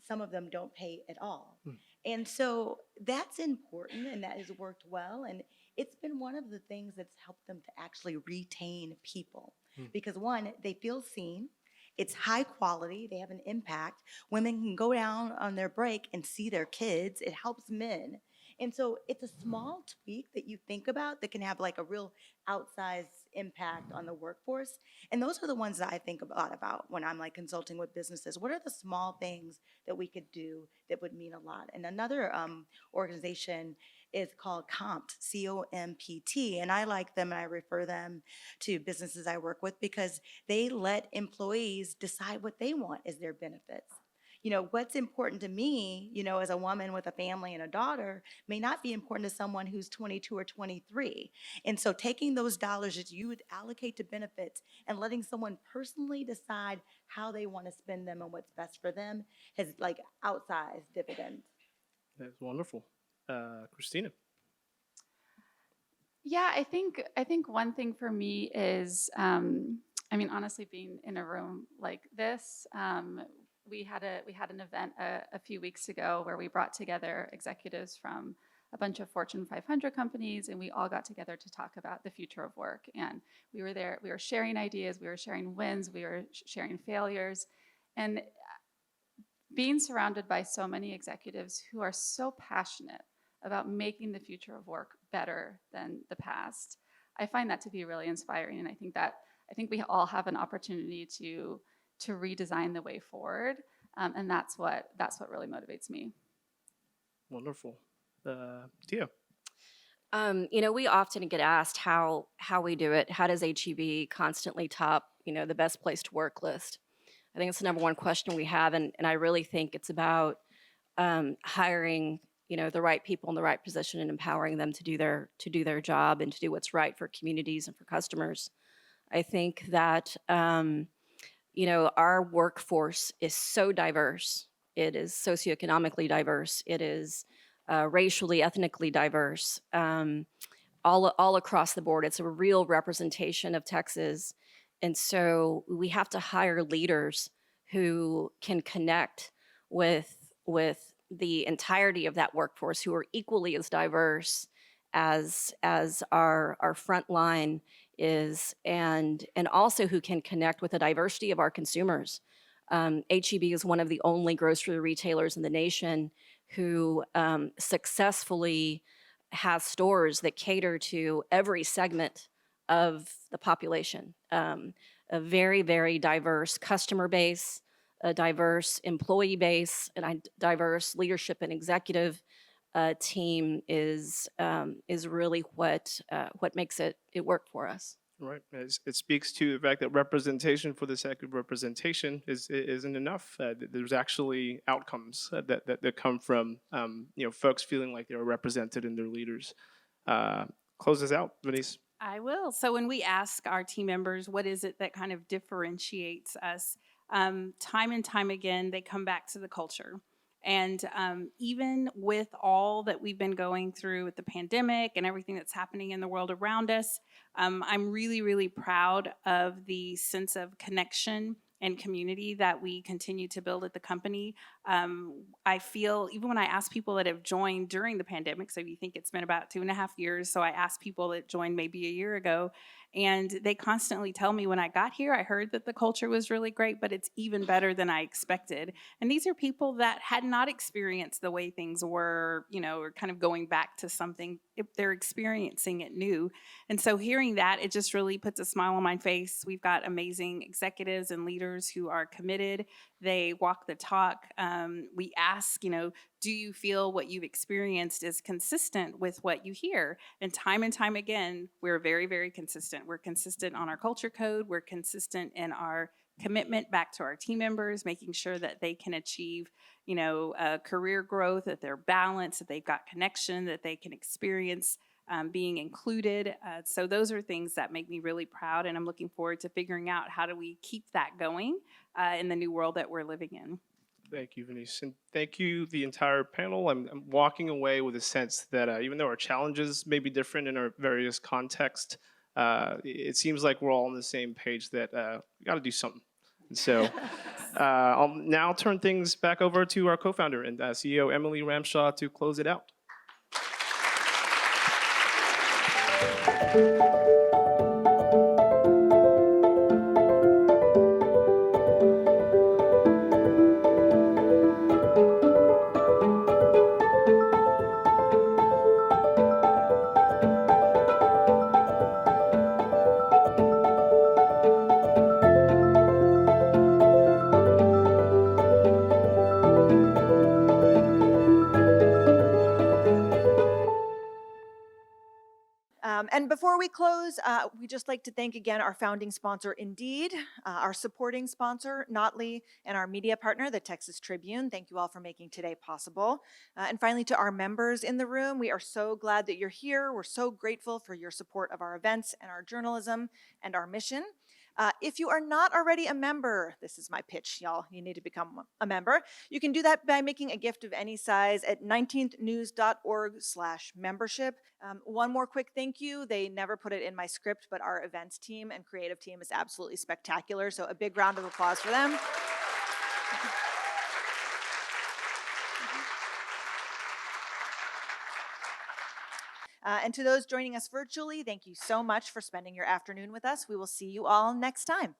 some of them don't pay at all. And so that's important, and that has worked well. And it's been one of the things that's helped them to actually retain people. Because one, they feel seen. It's high quality. They have an impact. Women can go down on their break and see their kids. It helps men. And so it's a small tweak that you think about that can have like a real outsized impact on the workforce. And those are the ones that I think a lot about when I'm like consulting with businesses. What are the small things that we could do that would mean a lot? And another organization is called COMPT, C-O-M-P-T. And I like them and I refer them to businesses I work with because they let employees decide what they want as their benefits. What's important to me, as a woman with a family and a daughter may not be important to someone who's 22 or 23. And so taking those dollars that you would allocate to benefits and letting someone personally decide how they want to spend them and what's best for them has like outsized dividends. That's wonderful. Christina. Yeah, I think one thing for me is, honestly, being in a room like this, we had an event a few weeks ago where we brought together executives from a bunch of Fortune 500 companies, and we all got together to talk about the future of work. And we were there, we were sharing ideas, we were sharing wins, we were sharing failures, and being surrounded by so many executives who are so passionate about making the future of work better than the past. I find that to be really inspiring, and I think we all have an opportunity to redesign the way forward, and that's what really motivates me. Wonderful. Tia. We often get asked how we do it. How does HEB constantly top, the best place to work list? I think it's the number one question we have, and I really think it's about hiring, the right people in the right position and empowering them to do their job and to do what's right for communities and for customers. I think that our workforce is so diverse. It is socioeconomically diverse. It is racially, ethnically diverse, all across the board. It's a real representation of Texas. And so we have to hire leaders who can connect with the entirety of that workforce, who are equally as diverse as our front line is, and also who can connect with the diversity of our consumers. HEB is one of the only grocery retailers in the nation who successfully has stores that cater to every segment of the population. A very, very diverse customer base, a diverse employee base, and a diverse leadership and executive team is really what makes it work for us. Right. It speaks to the fact that representation for the sake of representation isn't enough. There's actually outcomes that come from folks feeling like they're represented in their leaders. Close this out, Venice. I will. So when we ask our team members, what is it that kind of differentiates us? Time and time again, they come back to the culture. And even with all that we've been going through with the pandemic and everything that's happening in the world around us, I'm really, really proud of the sense of connection and community that we continue to build at the company. I feel, even when I ask people that have joined during the pandemic, so you think it's been about 2.5 years, so I asked people that joined maybe a year ago, and they constantly tell me, when I got here, I heard that the culture was really great, but it's even better than I expected. And these are people that had not experienced the way things were, or kind of going back to something. If they're experiencing it new. And so hearing that, it just really puts a smile on my face. We've got amazing executives and leaders who are committed. They walk the talk. We ask, do you feel what you've experienced is consistent with what you hear? And time again, we're very, very consistent. We're consistent on our culture code. We're consistent in our commitment back to our team members, making sure that they can achieve, career growth, that they're balanced, that they've got connection, that they can experience being included. So those are things that make me really proud, and I'm looking forward to figuring out how do we keep that going in the new world that we're living in. Thank you, Venice, and thank you, the entire panel. I'm walking away with a sense that even though our challenges may be different in our various contexts, it seems like we're all on the same page that we got to do something. And so I'll now turn things back over to our co-founder and CEO, Emily Ramshaw, to close it out. And before we close, we just like to thank again our founding sponsor, Indeed, our supporting sponsor, Notley, and our media partner, the Texas Tribune. Thank you all for making today possible. And finally, to our members in the room, we are so glad that you're here. We're so grateful for your support of our events and our journalism and our mission. If you are not already a member, this is my pitch, y'all. You need to become a member. You can do that by making a gift of any size at 19thnews.org/membership. One more quick thank you. They never put it in my script, but our events team and creative team is absolutely spectacular. So a big round of applause for them. And to those joining us virtually, thank you so much for spending your afternoon with us. We will see you all next time.